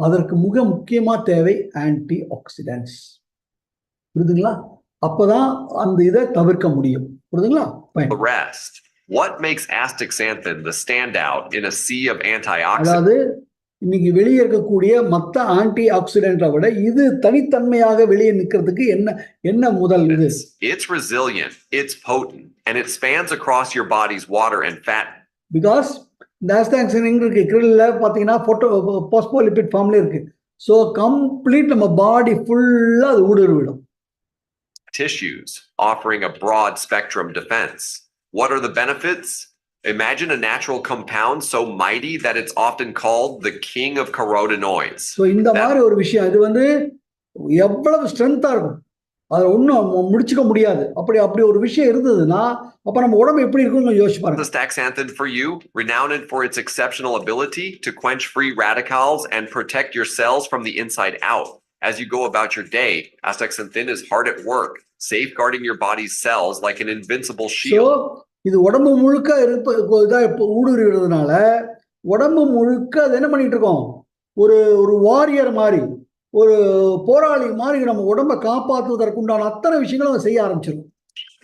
அதற்கு மிக முக்கியமா தேவை ஆன்டி ஆக்சிடென்ட்ஸ். புரியுதுங்களா? அப்பதான் அந்த இதை தவிர்க்க முடியும். புரியுதுங்களா? The rest. What makes astaxanthin the standout in a sea of antioxidants? அதாவது இன்னைக்கு வெளியே இருக்கக்கூடிய மற்ற ஆன்டி ஆக்சிடென்ட்டை விட இது தனித்தன்மையாக வெளியே நிற்கிறதுக்கு என்ன முதல் இது? It's resilient, it's potent, and it spans across your body's water and fat. Because இந்த ஆஸ்டாக்சின் இருக்கு, கிரில்ல பார்த்தீங்கன்னா பாஸ்போலிபிட் ஃபார்ம்ல இருக்கு. ஸோ கம்ப்ளீட் நம்ம பாடி ஃபுல்லா அது ஊடுருவிடும். Tissues, offering a broad spectrum defense. What are the benefits? Imagine a natural compound so mighty that it's often called the king of carotenoids. So இந்த மாதிரி ஒரு விஷயம், இது வந்து எவ்வளவு ஸ்ட்ரென்த்தா இருக்கும், அதை ஒன்றும் முடிச்சுக்க முடியாது. அப்படி ஒரு விஷயம் இருந்ததுன்னா அப்ப நம்ம உடம்பு எப்படி இருக்கும்னு யோசிச்சு பாருங்க. Astaxanthin for you, renowned for its exceptional ability to quench free radicals and protect your cells from the inside out. As you go about your day, astaxanthin is hard at work, safeguarding your body's cells like an invincible so shield. இது உடம்பு முழுக்க ஊடுருவிடுறதுனால உடம்பு முழுக்க அது என்ன பண்ணிட்டு இருக்கோம்? ஒரு வாரியர் மாதிரி, ஒரு போராளி மாதிரி நம்ம உடம்பை காப்பாற்றுவதற்கு உண்டான அத்தனை விஷயங்களும் செய்ய ஆரம்பிச்சிடும்.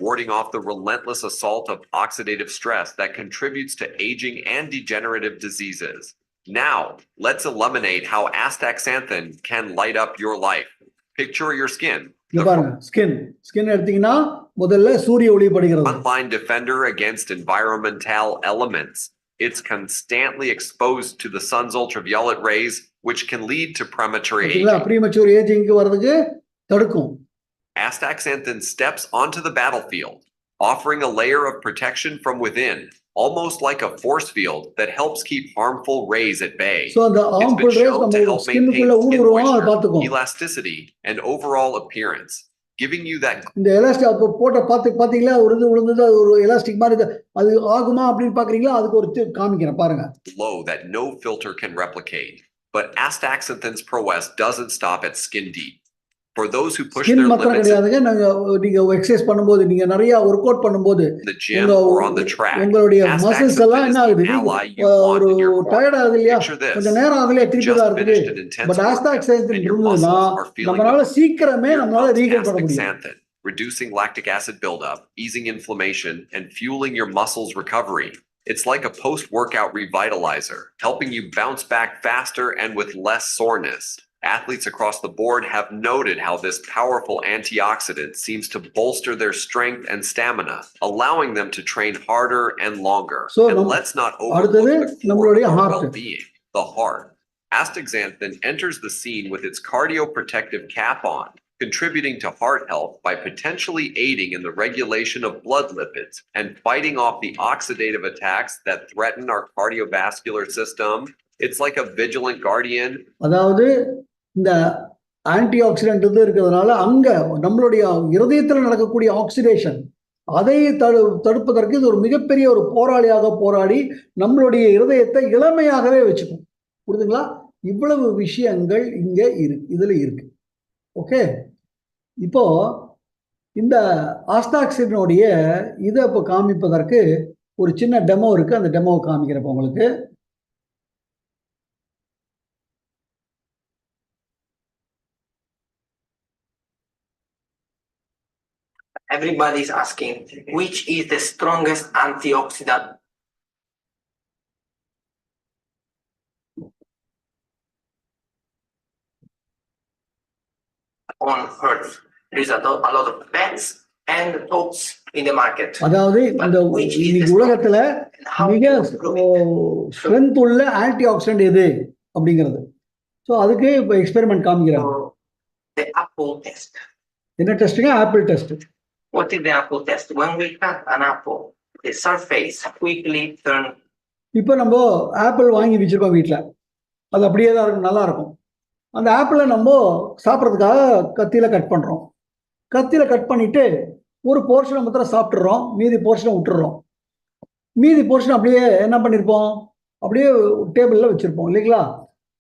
Warding off the relentless assault of oxidative stress that contributes to aging and degenerative diseases. Now, let's illuminate how astaxanthin can light up your life. Picture your skin. இங்க பாருங்க, ஸ்கின் எடுத்தீங்கன்னா முதல்ல சூரிய ஒளி படுகிறது. Frontline defender against environmental elements. It's constantly exposed to the sun's ultraviolet rays, which can lead to premature aging. Premature aging வரதுக்கு தடுக்கும். Astaxanthin steps onto the battlefield, offering a layer of protection from within, almost like a force field that helps keep harmful rays at bay. So the harmful rays நம்ம ஸ்கின்னுக்குள்ள ஊடுருவா பாத்துக்கும். Elasticity and overall appearance, giving you that இந்த elastic போட்ட பாத்தீங்களா, விழுந்தது ஒரு elastic மாதிரி அது ஆகுமா அப்படின்னு பாக்குறீங்களா? அதுக்கு ஒரு காமிக்கிறேன் பாருங்க. Glow that no filter can replicate. But astaxanthin's prowess doesn't stop at skin deep. For those who push their limits நீங்க எக்சர்சைஸ் பண்ணும்போது, நீங்க நிறைய ஒர்க் அவுட் பண்ணும்போது, the gym or on the track, உங்களுடைய மசில்ஸ் எல்லாம் என்ன ஆகுது? ஒரு டயர்ட் ஆகுது இல்லையா? கொஞ்சம் நேரம் ஆகலையா, திருப்பி தான் இருக்குது. பட் ஆஸ்டாக்சாந்தின் இருந்ததுன்னா நம்மளால சீக்கிரமே நம்மளால ரீகெயின் பண்ண முடியும். Reducing lactic acid buildup, easing inflammation, and fueling your muscles recovery. It's like a post-workout revitalizer, helping you bounce back faster and with less soreness. Athletes across the board have noted how this powerful antioxidant seems to bolster their strength and stamina, allowing them to train harder and longer. So, and let's not overlook the core of our well-being, the heart. Astaxanthin enters the scene with its cardioprotective cap on, contributing to heart health by potentially aiding in the regulation of blood lipids and fighting off the oxidative attacks that threaten our cardiovascular system. It's like a vigilant guardian. அதாவது இந்த anti accident இருக்கிறதுனால அங்க நம்மளுடைய இருதயத்தில் நடக்கக்கூடிய oxidation அதை தடுப்பதற்கு இது ஒரு மிகப்பெரிய ஒரு போராளியாக போராடி நம்மளுடைய இருதயத்தை இளமையாகவே வச்சுக்கும். புரியுதுங்களா? இவ்வளவு விஷயங்கள் இங்க இதுல இருக்கு. ஓகே, இப்போ இந்த ஆஸ்டாக்சினுடைய இதை இப்போ காமிப்பதற்கு ஒரு சின்ன டெமோ இருக்கு. அந்த டெமோவை காமிக்கிறப்ப உங்களுக்கு everybody is asking which is the strongest antioxidant on earth. There is a lot of bets and thoughts in the market. அதாவது இந்த இன்னைக்கு உலகத்துல மிக ஸ்ட்ரென்த் உள்ள ஆன்டி ஆக்சிடென்ட் எது அப்படிங்கிறது. ஸோ அதுக்கு இப்போ எக்ஸ்பெரிமெண்ட் காமிக்கிறாங்க. The apple test. என்ன டெஸ்ட்டுங்க? Apple test. What is the apple test? When we cut an apple, the surface quickly turn. இப்போ நம்ம ஆப்பிள் வாங்கி வச்சிருக்கோம் வீட்டில், அது அப்படியே தான் இருக்கும், நல்லா இருக்கும். அந்த ஆப்பிளை நம்ம சாப்பிட்றதுக்காக கத்தியில் கட் பண்ணுறோம். கத்தியில் கட் பண்ணிட்டு ஒரு போர்ஷனை மாத்திரம் சாப்பிட்றோம், மீதி போர்ஷனை விட்டுறோம். மீதி போர்ஷன் அப்படியே என்ன பண்ணியிருப்போம், அப்படியே டேபிளில் வச்சுருப்போம் இல்லைங்களா?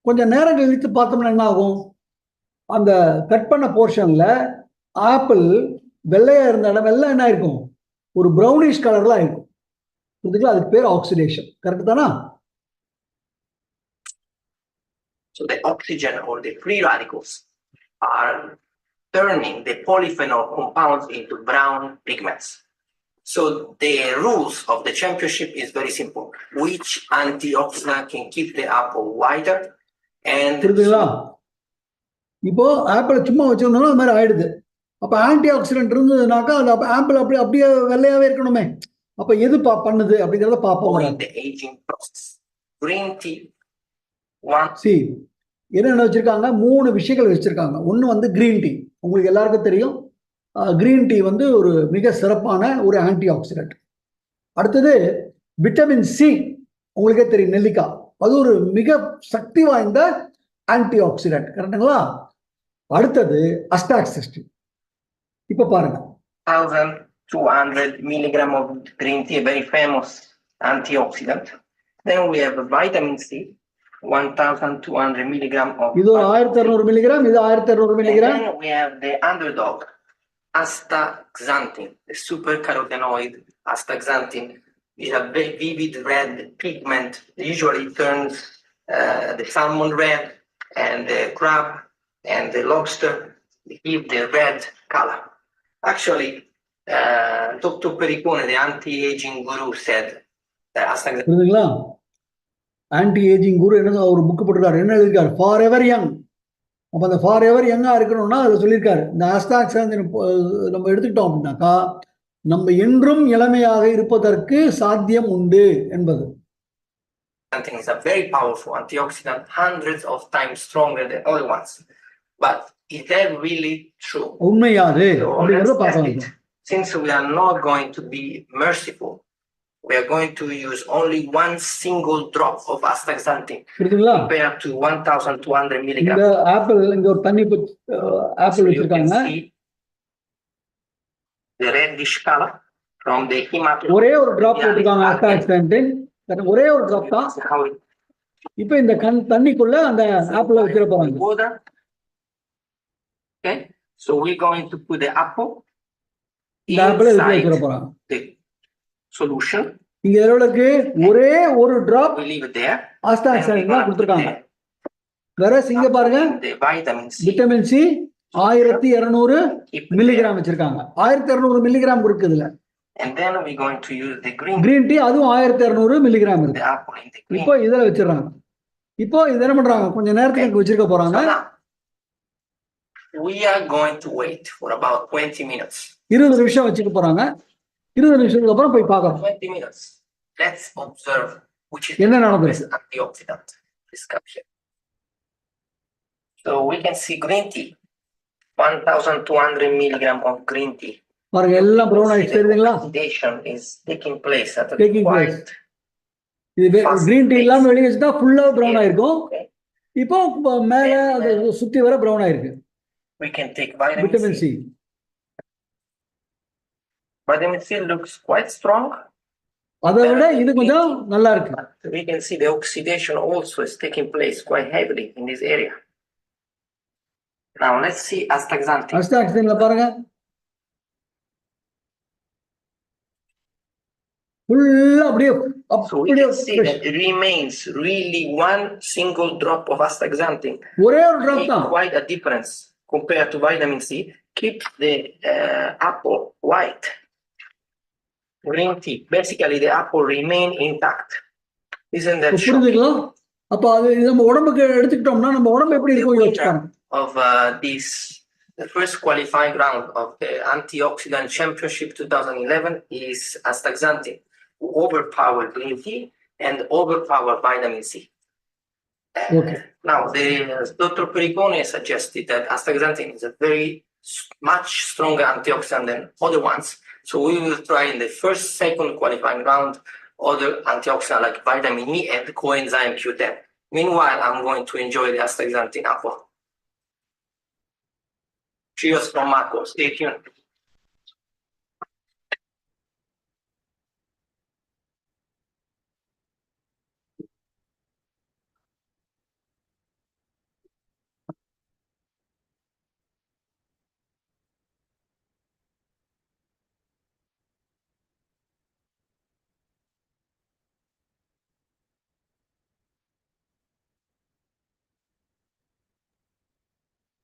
கொஞ்சம் நேரம் கழித்து பார்த்தோம்னா என்ன ஆகும், அந்த கட் பண்ண போர்ஷனில் ஆப்பிள் வெள்ளையாக இருந்த இடம் வெள்ளை என்ன இருக்கும், ஒரு ப்ரௌனிஷ் கலர்லாம் இருக்கும். புரியுதுங்களா? அதுக்கு பேர் ஆக்சிடேஷன். கரெக்ட் தானா? So the oxygen or the free radicals are turning the polyphenol compounds into brown pigments. So the rules of the championship is very simple. Which antioxidant can keep the apple whiter and புரியுதுங்களா? இப்போ apple சும்மா வச்சிருந்தோம்னா அது மாதிரி ஆயிடுது. அப்போ anti accident இருந்ததுனாக்கா அது apple அப்படியே வெள்ளையாவே இருக்கணுமே. அப்போ எது பண்ணுது அப்படிங்கிறத பார்ப்போம். the aging process. Green tea. என்னென்ன வச்சிருக்காங்க? 3 விஷயங்கள் வச்சிருக்காங்க. ஒன்று வந்து கிரீன் டீ. உங்களுக்கு எல்லாருக்கும் தெரியும், கிரீன் டீ வந்து ஒரு மிக சிறப்பான ஒரு ஆன்டி ஆக்சிடென்ட். அடுத்தது விட்டமின் சி, உங்களுக்கே தெரியும், நெல்லிக்காய், அது ஒரு மிக சக்தி வாய்ந்த ஆன்டி ஆக்சிடென்ட். கரெக்டுங்களா? அடுத்தது அஸ்டாக்சிஸ்டின். இப்போ பாருங்க, 1200 milligram of green tea, a very famous antioxidant. Then we have vitamin C. 1200 milligram of. இது 1200 மில்லிகிராம், இது 1200 milligram. And then we have the underdog, astaxanthin, the super carotenoid astaxanthin. Is a very vivid red pigment. Usually turns the salmon red, and the crab and the lobster give the red color. Actually, Dr. Pericone, the anti-aging guru, said that astaxanthin. Anti aging குரு என்ன ஒரு book போட்டிருக்காரு. என்ன எழுதியிருக்காரு? Forever young. அப்போ அந்த for ever யங்காக இருக்கணும்னா அதில் சொல்லியிருக்காரு, இந்த ஆஸ்டாக்சாந்தின் நம்ம எடுத்துக்கிட்டோம் அப்படின்னாக்கா நம்ம என்றும் இளமையாக இருப்பதற்கு சாத்தியம் உண்டு என்பது. Something is a very powerful antioxidant, hundreds of times stronger than other ones. But is that really true? உண்மையாது So அப்படிங்கிறத let's test பார்க்கலாம். it. Since we are not going to be merciful, we are going to use only one single drop of astaxanthin compared to 1200 milligrams. இந்த apple, இங்க ஒரு தண்ணி apple வச்சிருக்காங்க. The reddish color from the hematocrit. ஒரே ஒரு drop போட்டுருக்காங்க அஸ்டாக்சாந்தின், ஒரே ஒரு டிராப் தான். இப்போ இந்த தண்ணிக்குள்ள அந்த ஆப்பிளை வச்சிர போறாங்க. Okay, so we're going to put the apple இந்த ஆப்பிளை வச்சிர போறாங்க. Solution. இங்க எவ்வளவுக்கு? ஒரே ஒரு drop we leave it there. ஆஸ்டாக்சாந்தின் தான் கொடுத்திருக்காங்க. வேற இங்க பாருங்க, விட்டமின் சி 1200 மில்லிகிராம் வச்சிருக்காங்க. 1200 மில்லிகிராம் இருக்கு இதுல. And then we're going to use the green tea, அதுவும் 1200 மில்லிகிராம் இருக்கு. இப்போ இதல வச்சிரறாங்க. இப்போ இது என்ன பண்றாங்க? கொஞ்ச நேரத்துக்கு வச்சிருக்க போறாங்க. We are going to wait for about 20 minutes. 20 நிமிஷம் வச்சிட்டு போறாங்க. 20 நிமிஷத்துக்கு அப்புறம் போய் பார்க்கறோம். 20 minutes. Let's observe which is என்ன நடக்குது. the antioxidant. This cup here. So we can see green tea. 1200 milligram of green tea. பாருங்க எல்லாம் ப்ரௌன் ஆயிடுச்சு தெரியுதுங்களா? Oxidation is taking place at a quite. இது green tea எல்லாம் வெளிய வச்சா ஃபுல்லா ப்ரௌன் ஆயிருக்கும். இப்போ மேல அது சுத்தி வர ப்ரௌன் ஆயிருக்கு. We can take vitamin C. vitamin C looks quite strong. அதை விட இது கொஞ்சம் நல்லா இருக்கு. But we can see the oxidation also is taking place quite heavily in this area. Now let's see astaxanthin. அஸ்டாக்சின்ல பாருங்க ஃபுல்லா அப்படியே So we can see that it remains really one single drop of astaxanthin. ஒரே ஒரு drop Make தான். quite a difference compared to vitamin C. Keep the apple white, green tea. Basically, the apple remain intact. Isn't that shocking? புரிஞ்சுக்கலாம். அப்ப அது நம்ம உடம்புக்கு எடுத்துக்கிட்டோம்னா நம்ம உடம்பு எப்படி இருக்கும் யோசிச்சுப்பாங்க. Of this, the first qualifying round of the antioxidant championship 2011 is astaxanthin, who overpowered green tea and overpowered vitamin C. Okay. Now, Dr. Pericone suggested that astaxanthin is a very much stronger antioxidant than other ones. So we will try in the second qualifying round other antioxidants like vitamin E and coenzyme Q10. Meanwhile, I'm going to enjoy the astaxanthin apple. Cheers from Marco. Stay tuned.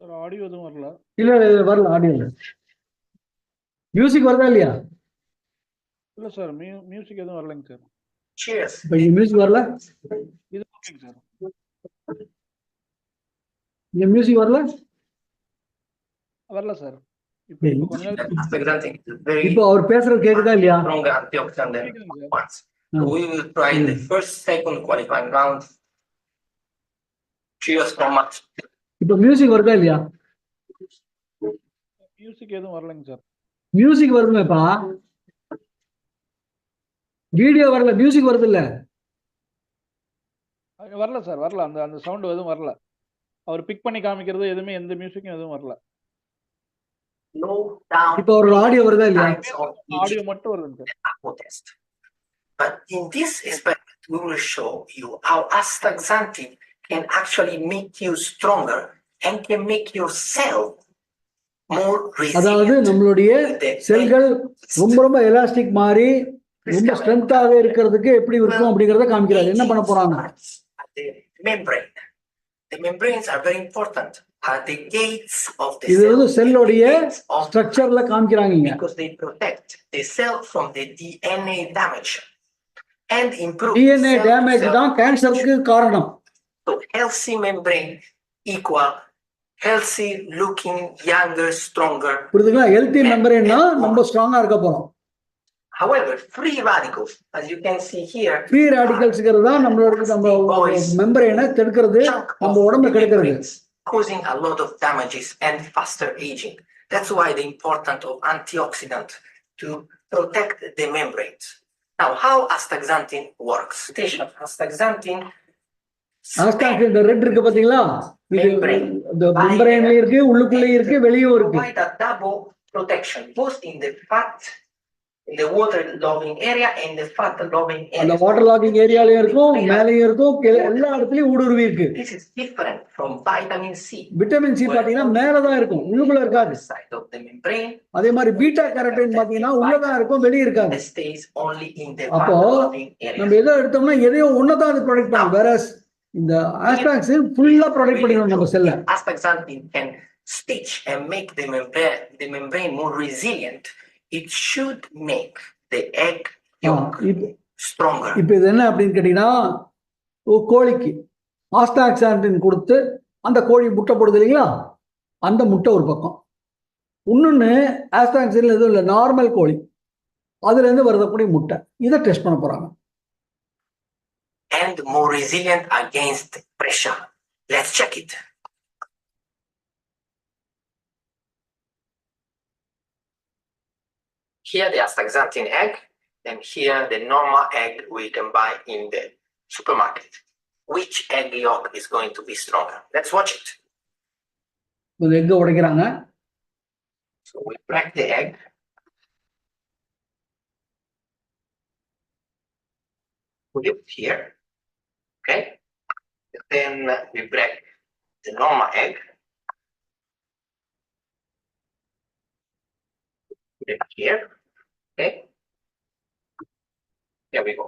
Sir audio எதுவும் வரல. இல்ல வரல audio. Music வருதா இல்லையா? இல்ல sir music எதுவும் வரலைங்க sir. Cheers. இப்ப இங்க மியூசிக் வரல. இது ஓகேங்க சார். இங்க மியூசிக் வரல. வரல சார். இப்போ கொஞ்ச நேரம் Astaxanthin is very இப்போ அவர் பேசுறது கேக்குதா இல்லையா? stronger antioxidant than கேக்குதுங்க sir. ones. So we will try in the second qualifying round. Cheers from Marco. இப்போ மியூசிக் வருதா இல்லையா? மியூசிக் எதுவும் வரலைங்க சார். மியூசிக் வருதுப்பா. வீடியோ வரல, மியூசிக் வருது இல்ல. வரல சார், வரல. அந்த சவுண்ட் எதுவும் வரல. அவர் பிக் பண்ணி காமிக்கிறது எதுவுமே எந்த மியூசிக்கும் எதுவும் வரல. இப்போ ஒரு ஆடியோ வருதா இல்லையா? ஆடியோ மட்டும் வருதுங்க sir. But in this experiment, we will show you how astaxanthin can actually make you stronger and can make your cell more அதாவது resilient. நம்மளுடைய செல்கள் ரொம்ப எலாஸ்டிக் மாறி ரொம்ப ஸ்ட்ரென்த்தாக இருக்கிறதுக்கு எப்படி இருக்கும் அப்படிங்கறத காமிக்கிறாரு. என்ன பண்ண போறாங்க? The membrane. The membranes are very important. Are the gates of the இது வந்து cell. செல்லுடைய The gates of- ஸ்ட்ரக்சர்ல காமிக்கிறாங்க. because they protect the cell from the DNA damage and improve DNA cell damage cell தான் கேன்சருக்கு காரணம். So healthy membrane equal healthy looking younger stronger. புரியுதுங்களா? Healthy மெம்பரேன்னா நம்ம ஸ்ட்ராங்கா இருக்க போறோம். However, free radicals, as you can see here, free ரேடிகல்ஸ்ங்கிறது தான் நம்ம மெம்பரேனை தடுக்கிறது, chunk நம்ம of உடம்பு the கெடுக்கிறது. membranes, causing a lot of damages and faster aging. That's why the importance of antioxidant to protect the membranes. Now, how astaxanthin works? Astaxanthin ஆஸ்டாக்சின் இந்த red இருக்கு பாத்தீங்களா? இது இந்த மெம்பரேன்லயும் இருக்கு, உள்ளுக்குள்ளேயும் இருக்கு, வெளியும் இருக்கு. provide a double protection, both in the fat, in the water loving area and the fat loving அந்த area. வாட்டர் லாகிங் ஏரியாலயும் இருக்கும், மேலயும் இருக்கும், எல்லா இடத்துலயும் ஊடுருவி இருக்கு. This is different from vitamin C. Vitamin C பாத்தீங்கன்னா மேலதான் இருக்கும், உள்ளுக்குள்ள இருக்காது. The side of the membrane அதே மாதிரி பீட்டா கேரட்டின் பாத்தீங்கன்னா உள்ளதான் இருக்கும், வெளியே இருக்காது. that stays only in the அப்போ fat loving நம்ம area. எதோ எடுத்தோம்னா எதையோ ஒன்னதான் அது ப்ரொடெக்ட் பண்ணும். வேற இந்த ஆஸ்டாக்சின் ஃபுல்லா ப்ரொடெக்ட் பண்ணிடும் நம்ம செல்ல. Astaxanthin can stitch and make the membrane more resilient. It should make the egg yolk stronger. இப்ப இது என்ன அப்படின்னு கேட்டீங்கன்னா, கோழிக்கு ஆஸ்டாக்சாண்டின் கொடுத்து அந்த கோழி முட்டை போடுது இல்லைங்களா, அந்த முட்டை ஒரு பக்கம். இன்னொன்னு ஆஸ்டாக்சின் எதுவும் இல்லை, நார்மல் கோழி, அதுல இருந்து வரக்கூடிய முட்டை. இதை டெஸ்ட் பண்ண போறாங்க. And more resilient against pressure. Let's check it. Here the astaxanthin egg, and here the normal egg we can buy in the supermarket. Which egg yolk is going to be stronger? Let's watch it. எங்க உடைக்கிறாங்க. So we crack the egg. put it here. Okay. Then we break the normal egg. Put it here. Okay. Here we go.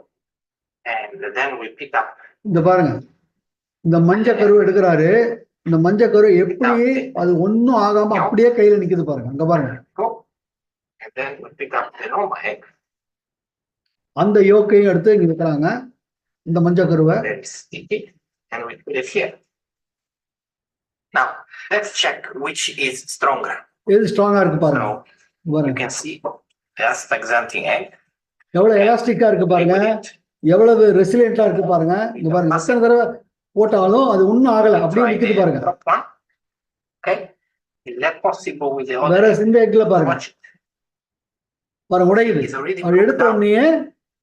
And then we pick up. இந்த பாருங்க, இந்த மஞ்சள் கரு எடுக்கிறாரு. இந்த மஞ்சள் கரு எப்படி அது ஒன்னும் ஆகாம அப்படியே கையில நிக்குது பாருங்க. அங்க பாருங்க. And then we pick up the normal egg. அந்த யோக்கையும் எடுத்து இங்க வைக்கிறாங்க. இந்த மஞ்சள் கருவை. Then stick it and we put it here. Now let's check which is stronger. எது ஸ்ட்ராங்கா இருக்கு பாருங்க. So you can see astaxanthin egg. எவ்வளவு எலாஸ்டிக்கா இருக்கு பாருங்க. எவ்வளவு ரெசிலியன்ட்டா இருக்கு பாருங்க. இங்க பாருங்க, எத்தனை தடவை போட்டாலும் அது ஒன்னும் ஆகல, அப்படியே நிக்குது பாருங்க. Okay. Is that possible with the other? வேற இந்த எக்ல பாருங்க. பாருங்க உடையுது. It's already அது எடுத்த உடனே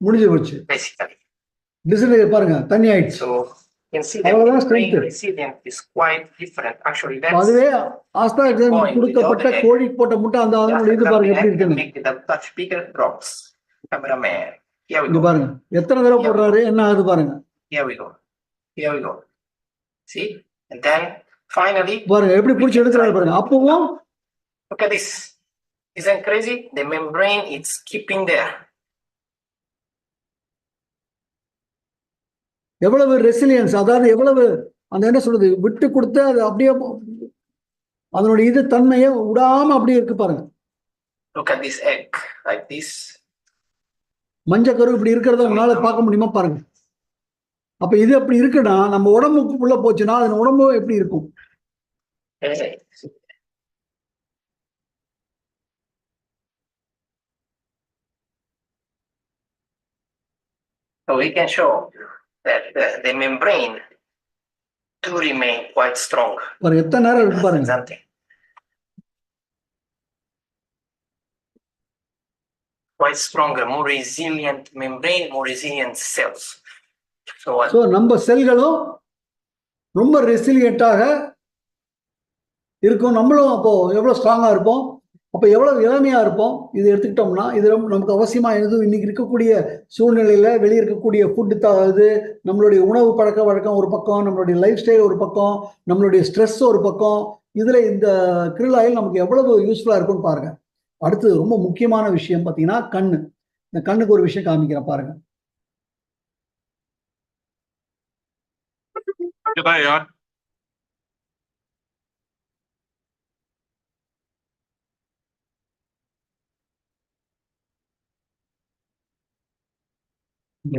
முடிஞ்சு போச்சு. basically. டிஸ்ப்ளே பாருங்க, தண்ணி ஆயிடுச்சு. So you can see அவ்வளவுதான் that the brain strength. resilient is quite different. Actually, that's அதுவே ஆஸ்தாக்ஸன் கொடுக்கப்பட்ட கோழி போட்ட முட்டை அந்த அதனுடைய இது பாருங்க எப்படி இருக்குன்னு. make the touch bigger drops. Cameraman. Here we இங்க go. பாருங்க எத்தனை தடவை போடுறாரு, என்ன ஆகுது பாருங்க. Here we go. Here we go. See? And then finally, பாருங்க எப்படி புடிச்சு எடுக்கிறாரு பாருங்க. அப்பவும் look at this. Isn't crazy? The membrane is keeping there. எவ்வளவு ரெசிலியன்ஸ், அதாவது எவ்வளவு அந்த என்ன சொல்றது விட்டு கொடுத்து அது அப்படியே அதனுடைய இது தன்மையை விடாம அப்படியே இருக்கு பாருங்க. Look at this egg like this. மஞ்சள் கரு இப்படி இருக்கிறத உங்களால பார்க்க முடியுமா பாருங்க. அப்ப இது அப்படி இருக்குன்னா நம்ம உடம்புக்குள்ள போச்சுன்னா அது உடம்பு எப்படி இருக்கும்? So we can show that the membrane do remain quite strong. பாருங்க எத்தனை நேரம் இருக்கு பாருங்க. Something. Quite stronger, more resilient membrane, more resilient cells. So நம்ம செல்களும் ரொம்ப ரெசிலியண்டாக இருக்கும். நம்மளும் அப்போ எவ்வளவு ஸ்ட்ராங்கா இருப்போம், அப்ப எவ்வளவு இளமையா இருப்போம். இது எடுத்துக்கிட்டோம்னா இது நமக்கு அவசியமா எதுவும் இன்னைக்கு இருக்கக்கூடிய சூழ்நிலையில வெளியே இருக்கக்கூடிய ஃபுட்டு இது நம்மளுடைய உணவு பழக்க வழக்கம் ஒரு பக்கம், நம்மளுடைய லைஃப் ஸ்டைல் ஒரு பக்கம், நம்மளுடைய ஸ்ட்ரெஸ் ஒரு பக்கம். இதுல இந்த krill oil நமக்கு எவ்வளவு யூஸ்ஃபுல்லா இருக்கும்னு பாருங்க. அடுத்து ரொம்ப முக்கியமான விஷயம் பார்த்தீங்கன்னா கண்ணு. இந்த கண்ணுக்கு ஒரு விஷயம் காமிக்கிறேன் பாருங்க. G'day,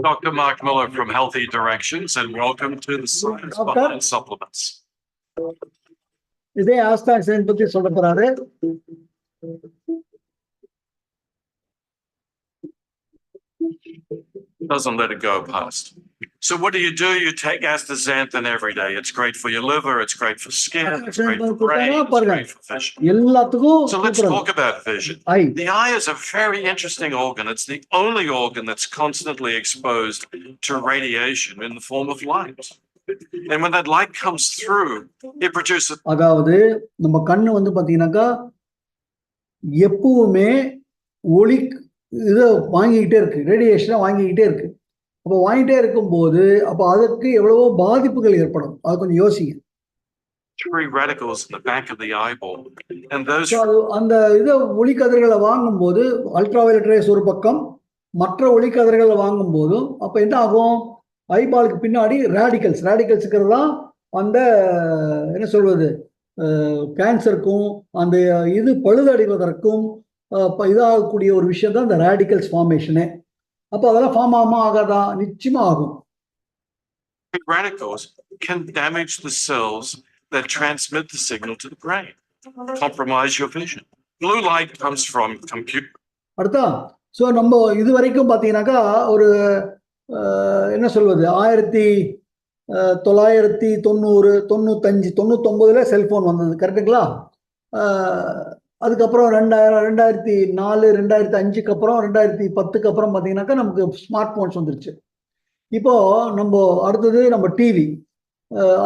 Dr. Mark Miller from Healthy Directions, and welcome to the Science Behind Supplements. இதே ஆஸ்தாக்ஸன் பத்தி சொல்ல போறாரு. Doesn't let it go past. So what do? You take astaxanthin every day. It's great for your liver, it's great for skin, it's great for brain, it's great for vision. எல்லாத்துக்கும் So let's talk about vision. I The eye is a very interesting organ. It's the only organ that's constantly exposed to radiation in the form of light. And when that light comes through, it produces. அதாவது நம்ம கண்ணு வந்து பாத்தீங்கன்னாக்கா எப்பவுமே ஒளி இதை வாங்கிக்கிட்டே இருக்கு, ரேடியேஷனை வாங்கிக்கிட்டே இருக்கு. அப்போ வாங்கிட்டே இருக்கும்போது அப்போ அதுக்கு எவ்வளவோ பாதிப்புகள் ஏற்படும். அது கொஞ்சம் யோசிங்க. Free radicals in the back of the eyeball, and those. அந்த இதை ஒளிக்கதிர்களை வாங்கும்போது அல்ட்ராவயலட் ரேஸ் ஒரு பக்கம், மற்ற ஒளிக்கதிர்களை வாங்கும் போதும் அப்போ என்ன ஆகும், ஐபாலுக்கு பின்னாடி ரேடிக்கல்ஸ் இருக்கிறது தான் அந்த என்ன சொல்வது கேன்சருக்கும் அந்த இது பழுதடைவதற்கும் இதாகக்கூடிய ஒரு விஷயம் தான் இந்த ரேடிக்கல்ஸ் ஃபார்மேஷனே. அப்போ அதெல்லாம் ஃபார்ம் ஆகுமா ஆகாதா? நிச்சயமா ஆகும். Radicals can damage the cells that transmit the signal to the brain, compromise your vision. Blue light comes from computer. அடுத்தா ஸோ நம்ம இது வரைக்கும் பார்த்தீங்கன்னாக்கா ஒரு என்ன சொல்வது 1990, 95, 99 செல்போன் வந்தது, கரெக்டுங்களா? அதுக்கப்புறம் 2004, 2005 அப்புறம் 2010 அப்புறம் பார்த்தீங்கன்னாக்கா நமக்கு ஸ்மார்ட் போன்ஸ் வந்துருச்சு. இப்போ நம்ம அடுத்தது நம்ம டிவி,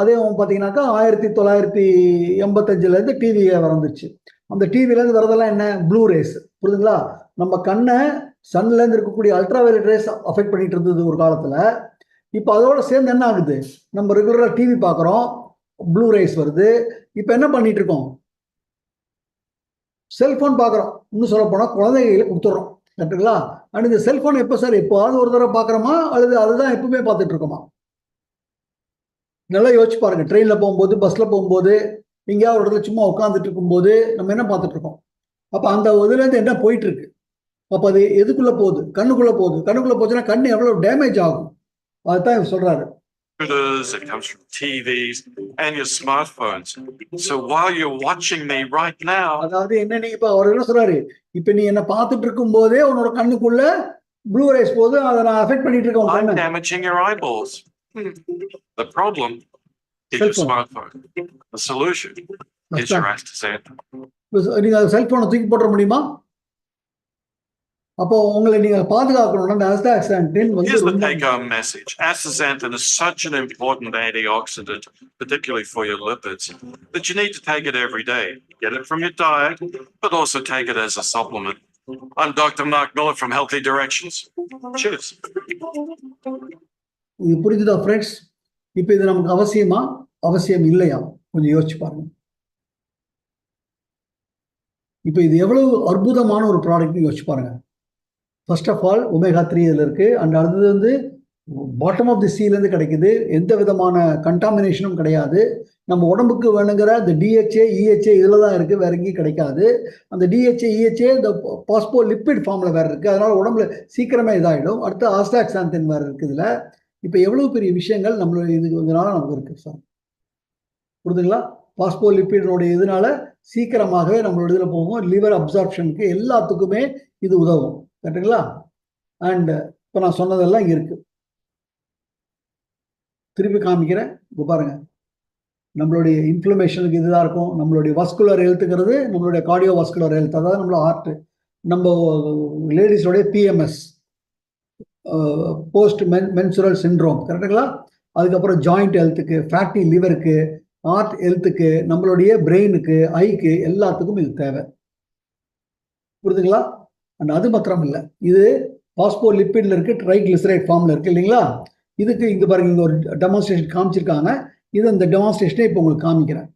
அதே பார்த்தீங்கன்னாக்கா 1985 டிவி வந்துருச்சு. அந்த டிவிலேருந்து வரதெல்லாம் என்ன, ப்ளூ ரேஸ், புரியுதுங்களா? நம்ம கண்ணை சன்லேருந்து இருக்கக்கூடிய அல்ட்ராவயலட் ரேஸ் அஃபெக்ட் பண்ணிட்டு இருந்தது ஒரு காலத்தில். இப்போ அதோட சேர்ந்து என்ன ஆகுது, நம்ம ரெகுலராக டிவி பார்க்குறோம், ப்ளூ ரேஸ் வருது. இப்போ என்ன பண்ணிட்டு இருக்கோம், செல்ஃபோன் பார்க்குறோம். இன்னும் சொல்ல போனால் குழந்தைகளை கொடுத்துட்றோம், கரெக்டுங்களா? அண்ட் இந்த செல்ஃபோன் எப்போ சார் எப்போவாவது ஒரு தடவை பார்க்குறோமா அல்லது அதுதான் எப்பவுமே பார்த்துட்டு இருக்கோமா? நல்லா யோசிச்சு பாருங்க. ட்ரெயினில் போகும்போது, பஸ்ஸில் போகும்போது, எங்கேயாவது ஒரு இடத்துல சும்மா உட்காந்துட்டு இருக்கும்போது நம்ம என்ன பார்த்துட்டு இருக்கோம்? அப்போ அந்த இதுலேருந்து என்ன போயிட்டு இருக்கு? அப்போ அது எதுக்குள்ளே போகுது? கண்ணுக்குள்ளே போகுது. கண்ணுக்குள்ளே போச்சுன்னா கண் எவ்வளோ டேமேஜ் ஆகும்? அதுதான் இவர் சொல்றாரு. Computers, it comes from TVs and your smartphones. So while you're watching me right now, அதாவது என்ன, நீ இப்போ அவர் என்ன சொல்றாரு, இப்போ நீ என்ன பார்த்துட்டு இருக்கும் போதே உன்னோட கண்ணுக்குள்ள ப்ளூ ரேஸ் போது, அதை நான் அஃபெக்ட் பண்ணிட்டு இருக்கேன் உன் I'm கண்ணை. damaging your eyeballs. The problem is your Cellphone. smartphone. The solution is your astaxanthin. நீங்க செல்போனை தூக்கி போட முடியுமா? அப்போ உங்களை நீங்க பாதுகாக்கணும்னா astaxanthin வந்து Here's the ரொம்ப take-home message. Astaxanthin is such an important antioxidant, particularly for your lipids, that you need to take it every day. Get it from your diet, but also take it as a supplement. I'm Dr. Mark Miller from Healthy Directions. Cheers. இது புரிஞ்சுதா friends? இப்போ இது நமக்கு அவசியமா, அவசியம் இல்லையா? கொஞ்சம் யோசிச்சு பாருங்க. இப்போ இது எவ்வளவு அற்புதமான ஒரு ப்ராடக்ட்னு யோசிச்சு பாருங்க. ஃபர்ஸ்ட் ஆஃப் ஆல் ஒமேகா 3 இதில் இருக்குது. அண்ட் அடுத்தது வந்து பாட்டம் ஆஃப் தி சீலேருந்து கிடைக்குது. எந்த விதமான கண்டாமினேஷனும் கிடையாது. நம்ம உடம்புக்கு வேணுங்கிற இந்த DHA, EHA இதில் தான் இருக்குது, வேற எங்கேயும் கிடைக்காது. அந்த DHA, EHA இந்த பாஸ்போ லிப்பிட் ஃபார்மில் வேறு இருக்குது. அதனால் உடம்புல சீக்கிரமே இதாகிடும். அடுத்து ஆஸ்டாக்சாந்தின் வேறு இருக்குது இதில். இப்போ எவ்வளோ பெரிய விஷயங்கள் நம்மளோட இதனால நமக்கு இருக்குது சார், புரியுதுங்களா? பாஸ்போ லிப்பிடனுடைய இதனால சீக்கிரமாகவே நம்மளோட இதில் போகும். லிவர் அப்சார்ப்ஷனுக்கு எல்லாத்துக்குமே இது உதவும், கரெக்டுங்களா? அண்ட் இப்போ நான் சொன்னதெல்லாம் இங்கே இருக்கு, திருப்பி காமிக்கிறேன். இப்போ பாருங்க, நம்மளுடைய இன்ஃப்ளமேஷனுக்கு இதுதான் இருக்கும். நம்மளுடைய வஸ்குலர் ஹெல்த்துங்கிறது நம்மளுடைய கார்டியோ வஸ்குலர் ஹெல்த், அதாவது நம்மளோட ஹார்ட், நம்ம லேடிஸோடைய PMS, போஸ்ட் மென்சுரல் சிண்ட்ரோம், கரெக்டுங்களா? அதுக்கப்புறம் ஜாயிண்ட் ஹெல்த்துக்கு, ஃபேட்டி லிவருக்கு, ஹார்ட் ஹெல்த்துக்கு, நம்மளுடைய பிரெயினுக்கு, ஐக்கு, எல்லாத்துக்கும் இது தேவை, புரியுதுங்களா? அண்ட் அது மாத்திரம் இல்லை, இது பாஸ்போ லிப்பிட்ல இருக்கு, ட்ரைகிளிசரைட் ஃபார்ம்ல இருக்கு இல்லைங்களா? இதுக்கு இங்க பாருங்க, இங்க ஒரு டெமான்ஸ்ட்ரேஷன் காமிச்சிருக்காங்க. இது அந்த டெமான்ஸ்ட்ரேஷனை இப்போ உங்களுக்கு காமிக்கிறேன்.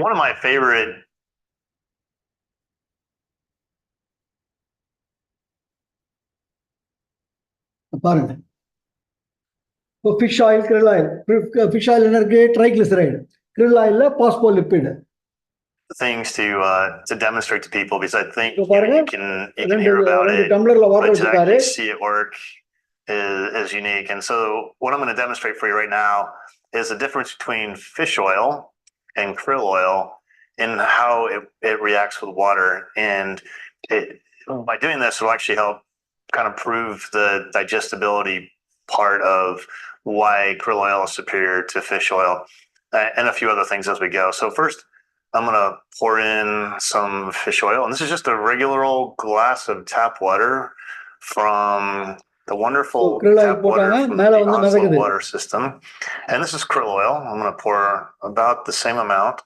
One of my favorite பாருங்க, இப்போ fish oil, krill oil. Fish oil என்ன இருக்கு? ட்ரைகிளிசரைடு. கிரில் ஆயில்ல phospholipid. things to demonstrate to people, because I think So, பாருங்க, you can hear about it, டம்ளர்ல but வாட்டர் to வச்சிருக்காரு. actually see it work is unique. And so what I'm going to demonstrate for you right now is the difference between fish oil and krill oil and how it reacts with water. And by doing this, it'll actually help kind of prove the digestibility part of why krill oil is superior to fish oil, and a few other things as we go. So first, I'm going to pour in some fish oil. And this is just a regular old glass of tap water from the wonderful krill oil tap water போட்டாங்க, from மேல the வந்து Oslo மிதக்குது. water system. And this is krill oil. I'm going to pour about the same amount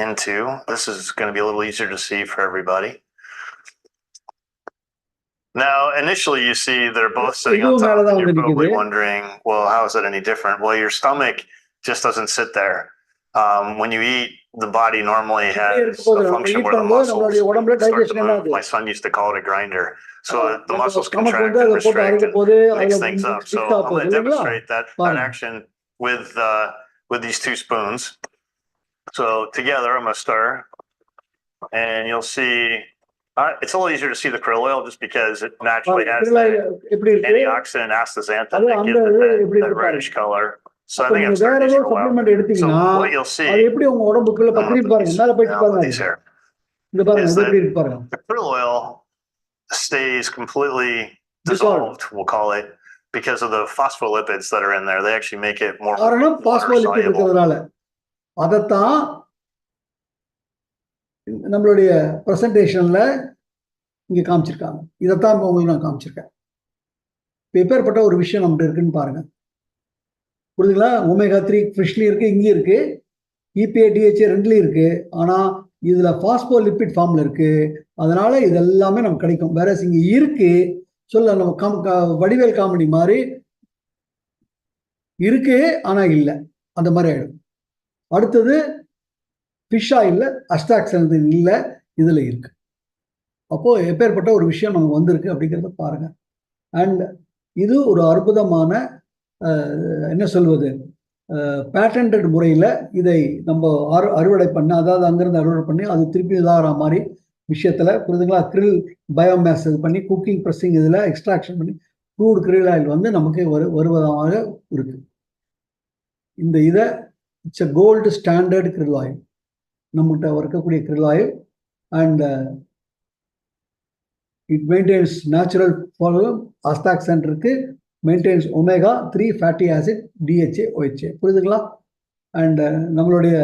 into. This is going to be a little easier to see for everybody. Now, initially, you see they're both sitting on top, and you're probably wondering, well, how is that any different? Well, your stomach just doesn't sit there. When you eat, the body normally has a function where the muscles start to move. My son used to call it a grinder. So the muscles contract and restrict and mix things up. So I'm going to demonstrate that action with these two spoons. So together, I'm going to stir, and you'll see. It's a little easier to see the krill oil just because it naturally has antioxidant astaxanthin that gives it that reddish color. So I think I'm starting to show well. So what you'll see, these here, is that the krill oil stays completely dissolved, we'll call it, because of the phospholipids that are in there. They actually make it more water soluble. அதைத்தான் நம்மளுடைய ப்ரெசன்டேஷன்ல இங்க காமிச்சிருக்காங்க. இதைத்தான் உங்களுக்கு நான் காமிச்சிருக்கேன். எப்பேற்பட்ட ஒரு விஷயம் நம்மகிட்ட இருக்குன்னு பாருங்க. புரியுதுங்களா? omega-3 ஃபிஷ்லயும் இருக்கு, இங்கேயும் இருக்கு, EPA DHA ரெண்டுலயும் இருக்கு. ஆனா இதுல பாஸ்போலிபிட் ஃபார்ம்ல இருக்கு. அதனால இது எல்லாமே நமக்கு கிடைக்கும். வேற இங்க இருக்கு சொல்ல நம்ம வடிவேல் காமெடி மாதிரி இருக்கு ஆனா இல்ல, அந்த மாதிரி ஆயிடும். அடுத்தது ஃபிஷ் ஆயில்ல அஸ்டாக்சன் இல்ல, இதுல இருக்கு. அப்போ எப்பேற்பட்ட ஒரு விஷயம் நமக்கு வந்திருக்கு அப்படிங்கிறத பாருங்க. அண்ட் இது ஒரு அற்புதமான என்ன சொல்வது, பேட்டன்ட் முறையில் இதை நம்ம அறுவடை பண்ண, அதாவது அங்கிருந்து அறுவடை பண்ணி அது திருப்பி இதாகிற மாதிரி விஷயத்துல புரியுதுங்களா? கிரில் பயோமேஸ் இது பண்ணி குக்கிங் ப்ரெஸ்ஸிங் இதில் எக்ஸ்ட்ராக்ஷன் பண்ணி க்ரூட் கிரில் ஆயில் வந்து நமக்கு வருவதாக இருக்கு. இந்த இதை it's a gold standard krill oil, நம்மகிட்ட இருக்கக்கூடிய krill oil. And it maintains natural astaxanthin இருக்கு, maintains omega-3 fatty acid, DHA, OHA. புரியுதுங்களா? அண்ட் நம்மளுடைய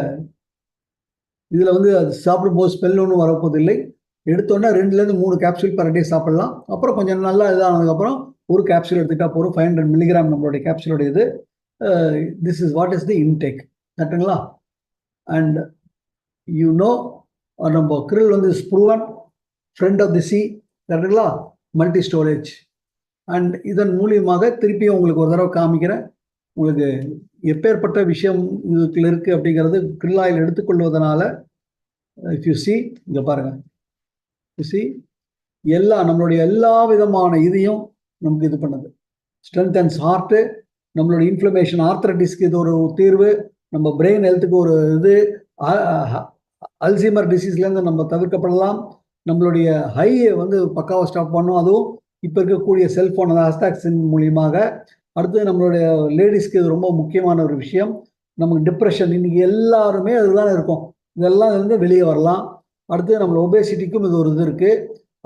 இதில் வந்து அது சாப்பிடும்போது ஸ்மெல் ஒன்றும் வரப்போதில்லை. எடுத்தோன்னா 2-3 கேப்சூல் பர் டே சாப்பிடலாம். அப்புறம் கொஞ்சம் நல்லா இதானதுக்கப்புறம் ஒரு கேப்சூல் எடுத்துக்கிட்டா போகிறோம். 500 மில்லிகிராம் நம்மளுடைய கேப்சூலுடைய இது. This is what is the intake. கரெக்டுங்களா? அண்ட் யூ நோ நம்ம கிரில் வந்து proven friend of the sea. கரெக்டுங்களா? Multi storage. அண்ட் இதன் மூலியமாக திருப்பியும் உங்களுக்கு ஒரு தடவை காமிக்கிறேன், உங்களுக்கு எப்பேற்பட்ட விஷயம் இதுக்குள்ள இருக்கு அப்படிங்கிறது. கிரில் ஆயில் எடுத்துக்கொள்வதனால இஃப் யூ சி, இங்கே பாருங்க, யூ சி நம்மளுடைய எல்லா விதமான இதையும் நமக்கு இது பண்ணுது. ஸ்ட்ரென்தன்ஸ் ஹார்ட்டு, நம்மளுடைய இன்ஃப்ளமேஷன் ஆர்த்ரைட்டிஸ்க்கு இது ஒரு தீர்வு, நம்ம பிரெயின் ஹெல்த்துக்கு ஒரு இது, அல்சைமர் டிசீஸ்லேருந்து நம்ம தவிர்க்கப்படலாம். நம்மளுடைய ஹையை வந்து பக்காவாக ஸ்டாப் பண்ணோம். அதுவும் இப்போ இருக்கக்கூடிய செல்ஃபோன் அஸ்டாக்சின் மூலியமாக. அடுத்து நம்மளுடைய லேடிஸ்க்கு இது ரொம்ப முக்கியமான ஒரு விஷயம். நமக்கு டிப்ரெஷன் இன்னைக்கு எல்லாருமே அதுதான் இருக்கும், இதெல்லாம் இருந்து வெளியே வரலாம். அடுத்தது நம்மளோட ஒபேசிட்டிக்கும் இது ஒரு இது இருக்குது.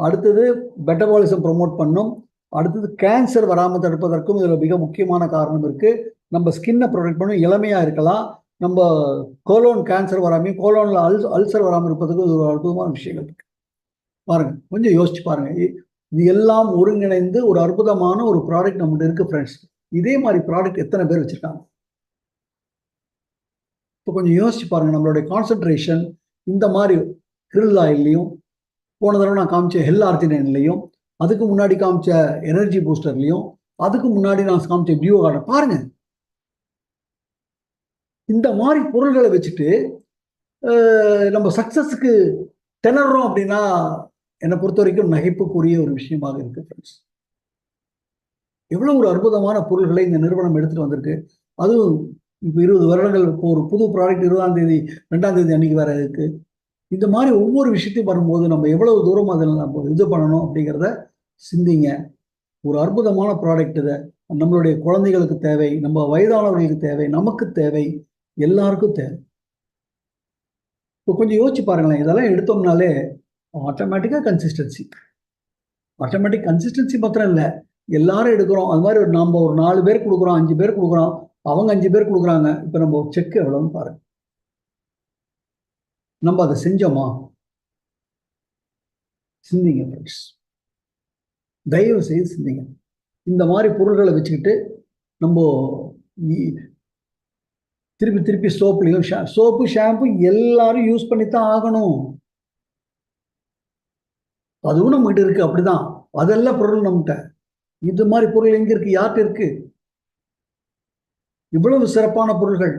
அடுத்தது மெட்டபாலிசம் ப்ரொமோட் பண்ணும். அடுத்தது கேன்சர் வராமல் தடுப்பதற்கும் இதில் மிக முக்கியமான காரணம் இருக்குது. நம்ம ஸ்கின்னை ப்ரொடெக்ட் பண்ணும், இளமையாக இருக்கலாம். நம்ம கோலோன் கேன்சர் வராமையும் கோலோனில் அல்சர் வராமல் இருப்பதுக்கும் இது ஒரு அற்புதமான விஷயங்கள் இருக்குது. பாருங்கள், கொஞ்சம் யோசிச்சு பாருங்கள். இது எல்லாம் ஒருங்கிணைந்து ஒரு அற்புதமான ஒரு ப்ராடக்ட் நம்மகிட்ட இருக்கு ஃப்ரெண்ட்ஸ். இதே மாதிரி ப்ராடக்ட் எத்தனை பேர் வச்சிருக்காங்க? இப்போ கொஞ்சம் யோசிச்சு பாருங்க. நம்மளுடைய கான்சென்ட்ரேஷன் இந்த மாதிரி கிரில் ஆயில்லையும், போன தடவை நான் காமிச்ச ஹெல் ஆர்ஜினைன்லையும், அதுக்கு முன்னாடி காமிச்ச எனர்ஜி பூஸ்டர்லையும், அதுக்கு முன்னாடி நான் காமிச்ச டியூ கார்டன் பாருங்க. இந்த மாதிரி பொருள்களை வச்சுட்டு நம்ம சக்சஸுக்கு திணறோம் அப்படின்னா என்னை பொறுத்த வரைக்கும் நகைப்புக்குரிய ஒரு விஷயமாக இருக்கு ஃப்ரெண்ட்ஸ். எவ்வளவு ஒரு அற்புதமான பொருள்களை இந்த நிறுவனம் எடுத்துட்டு வந்திருக்கு. அதுவும் இப்போ 20 வருடங்கள் இப்போ ஒரு புது ப்ராடக்ட் 20ஆம் தேதி 2ஆம் தேதி அன்னைக்கு வேற இருக்கு. இந்த மாதிரி ஒவ்வொரு விஷயத்தையும் வரும்போது நம்ம எவ்வளவு தூரம் அதில் நம்ம இது பண்ணணும் அப்படிங்கிறத சிந்திங்க. ஒரு அற்புதமான ப்ராடக்ட் இதை நம்மளுடைய குழந்தைகளுக்கு தேவை, நம்ம வயதானவர்களுக்கு தேவை, நமக்கு தேவை, எல்லாருக்கும் தேவை. இப்போ கொஞ்சம் யோசிச்சு பாருங்களேன். இதெல்லாம் எடுத்தோம்னாலே ஆட்டோமேட்டிக்காக ஆட்டோமேட்டிக் கன்சிஸ்டன்சி மாத்திரம் இல்லை, எல்லாரும் எடுக்கிறோம். அது மாதிரி நம்ம ஒரு 4 பேர் கொடுக்குறோம், 5 பேர் கொடுக்குறோம், அவங்க 5 பேர் கொடுக்குறாங்க. இப்போ நம்ம செக் எவ்வளோன்னு பாருங்க. நம்ம அதை செஞ்சோமா? சிந்திங்க ஃப்ரெண்ட்ஸ், தயவு செய்து சிந்திங்க. இந்த மாதிரி பொருள்களை வச்சுக்கிட்டு நம்ம திருப்பி சோப்புலையும் சோப்பு ஷாம்பு எல்லாரும் யூஸ் பண்ணித்தான் ஆகணும். அதுவும் நம்மகிட்ட இருக்கு. அப்படிதான், அதெல்லாம் பொருள் நம்மகிட்ட. இது மாதிரி பொருள் எங்க இருக்கு? யார்கிட்ட இருக்கு? இவ்வளவு சிறப்பான பொருள்கள்.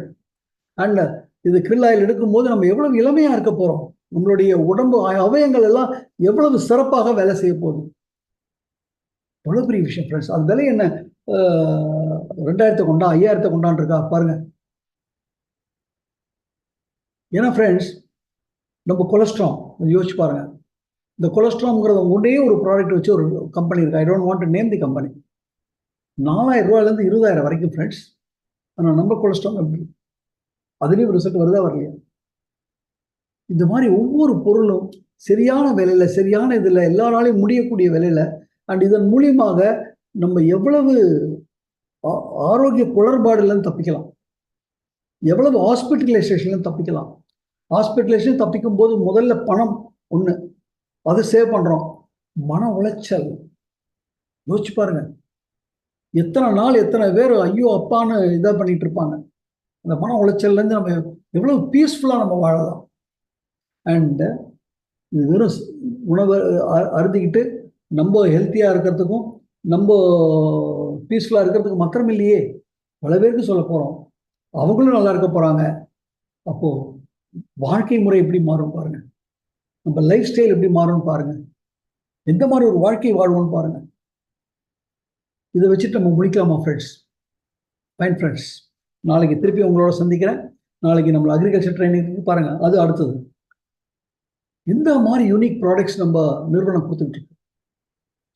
அண்ட் இது கிரில் ஆயில் எடுக்கும்போது நம்ம எவ்வளவு இளமையா இருக்க போறோம். நம்மளுடைய உடம்பு அவயங்கள் எல்லாம் எவ்வளவு சிறப்பாக வேலை செய்ய போகுது. எவ்வளவு பெரிய விஷயம் ஃப்ரெண்ட்ஸ். அது விலை என்ன? 2000 கொண்டா 5000 கொண்டான் இருக்கா பாருங்க. ஏன்னா ஃப்ரெண்ட்ஸ், நம்ம கொலஸ்ட்ரால் யோசிச்சு பாருங்க. இந்த கொலஸ்ட்ரால்ங்கிறத ஒரே ஒரு ப்ராடக்ட் வச்சு ஒரு கம்பெனி இருக்கு. I don't want to name the company. 4000 ரூபாயிலேருந்து 20,000 வரைக்கும் ஃப்ரெண்ட்ஸ். ஆனால் நம்ம கொலஸ்ட்ரால் எப்படி? அதுலேயும் ரிசல்ட் வருதா வரலையா? இந்த மாதிரி ஒவ்வொரு பொருளும் சரியான விலையில, சரியான இதில், எல்லாராலையும் முடியக்கூடிய விலையில, அண்ட் இதன் மூலியமாக நம்ம எவ்வளவு ஆரோக்கிய குளறுபாடுலேருந்து தப்பிக்கலாம், எவ்வளவு ஹாஸ்பிட்டலைசேஷன்லேருந்து தப்பிக்கலாம். ஹாஸ்பிட்டலைசேஷன் தப்பிக்கும் போது முதல்ல பணம் ஒன்று, அது சேவ் பண்ணுறோம். மன உளைச்சல் யோசிச்சு பாருங்க. எத்தனை நாள் எத்தனை பேர் ஐயோ அப்பான்னு இதை பண்ணிட்டு இருப்பாங்க. அந்த மன உளைச்சல்லேருந்து நம்ம எவ்வளோ பீஸ்ஃபுல்லாக நம்ம வாழலாம். அண்டு இது வெறும் உணவை அருந்திக்கிட்டு நம்ம ஹெல்த்தியாக இருக்கிறதுக்கும் நம்ம பீஸ்ஃபுல்லாக இருக்கிறதுக்கு மாத்திரம் இல்லையே, பல பேருக்கு சொல்ல போகிறோம், அவங்களும் நல்லா இருக்க போகிறாங்க. அப்போது வாழ்க்கை முறை எப்படி மாறும் பாருங்க, நம்ம லைஃப் ஸ்டைல் எப்படி மாறும்னு பாருங்க, எந்த மாதிரி ஒரு வாழ்க்கை வாழ்வோம்னு பாருங்க. இதை வச்சுட்டு நம்ம முடிக்கலாமா ஃப்ரெண்ட்ஸ்? ஃபைன் ஃப்ரெண்ட்ஸ், நாளைக்கு திருப்பி உங்களோட சந்திக்கிறேன். நாளைக்கு நம்ம அக்ரிகல்ச்சர் ட்ரைனிங் பாருங்க, அது அடுத்தது. எந்த மாதிரி யூனிக் ப்ராடக்ட்ஸ் நம்ம நிறுவனம் கொடுத்துட்டு இருக்கு.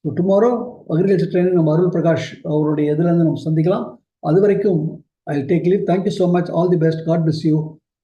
ஸோ டுமாரோ அக்ரிகல்ச்சர் ட்ரைனிங் நம்ம அருள் பிரகாஷ் அவருடைய இதுலேருந்து நம்ம சந்திக்கலாம். அது வரைக்கும் I take leave. Thank you so much. All the best. God bless you.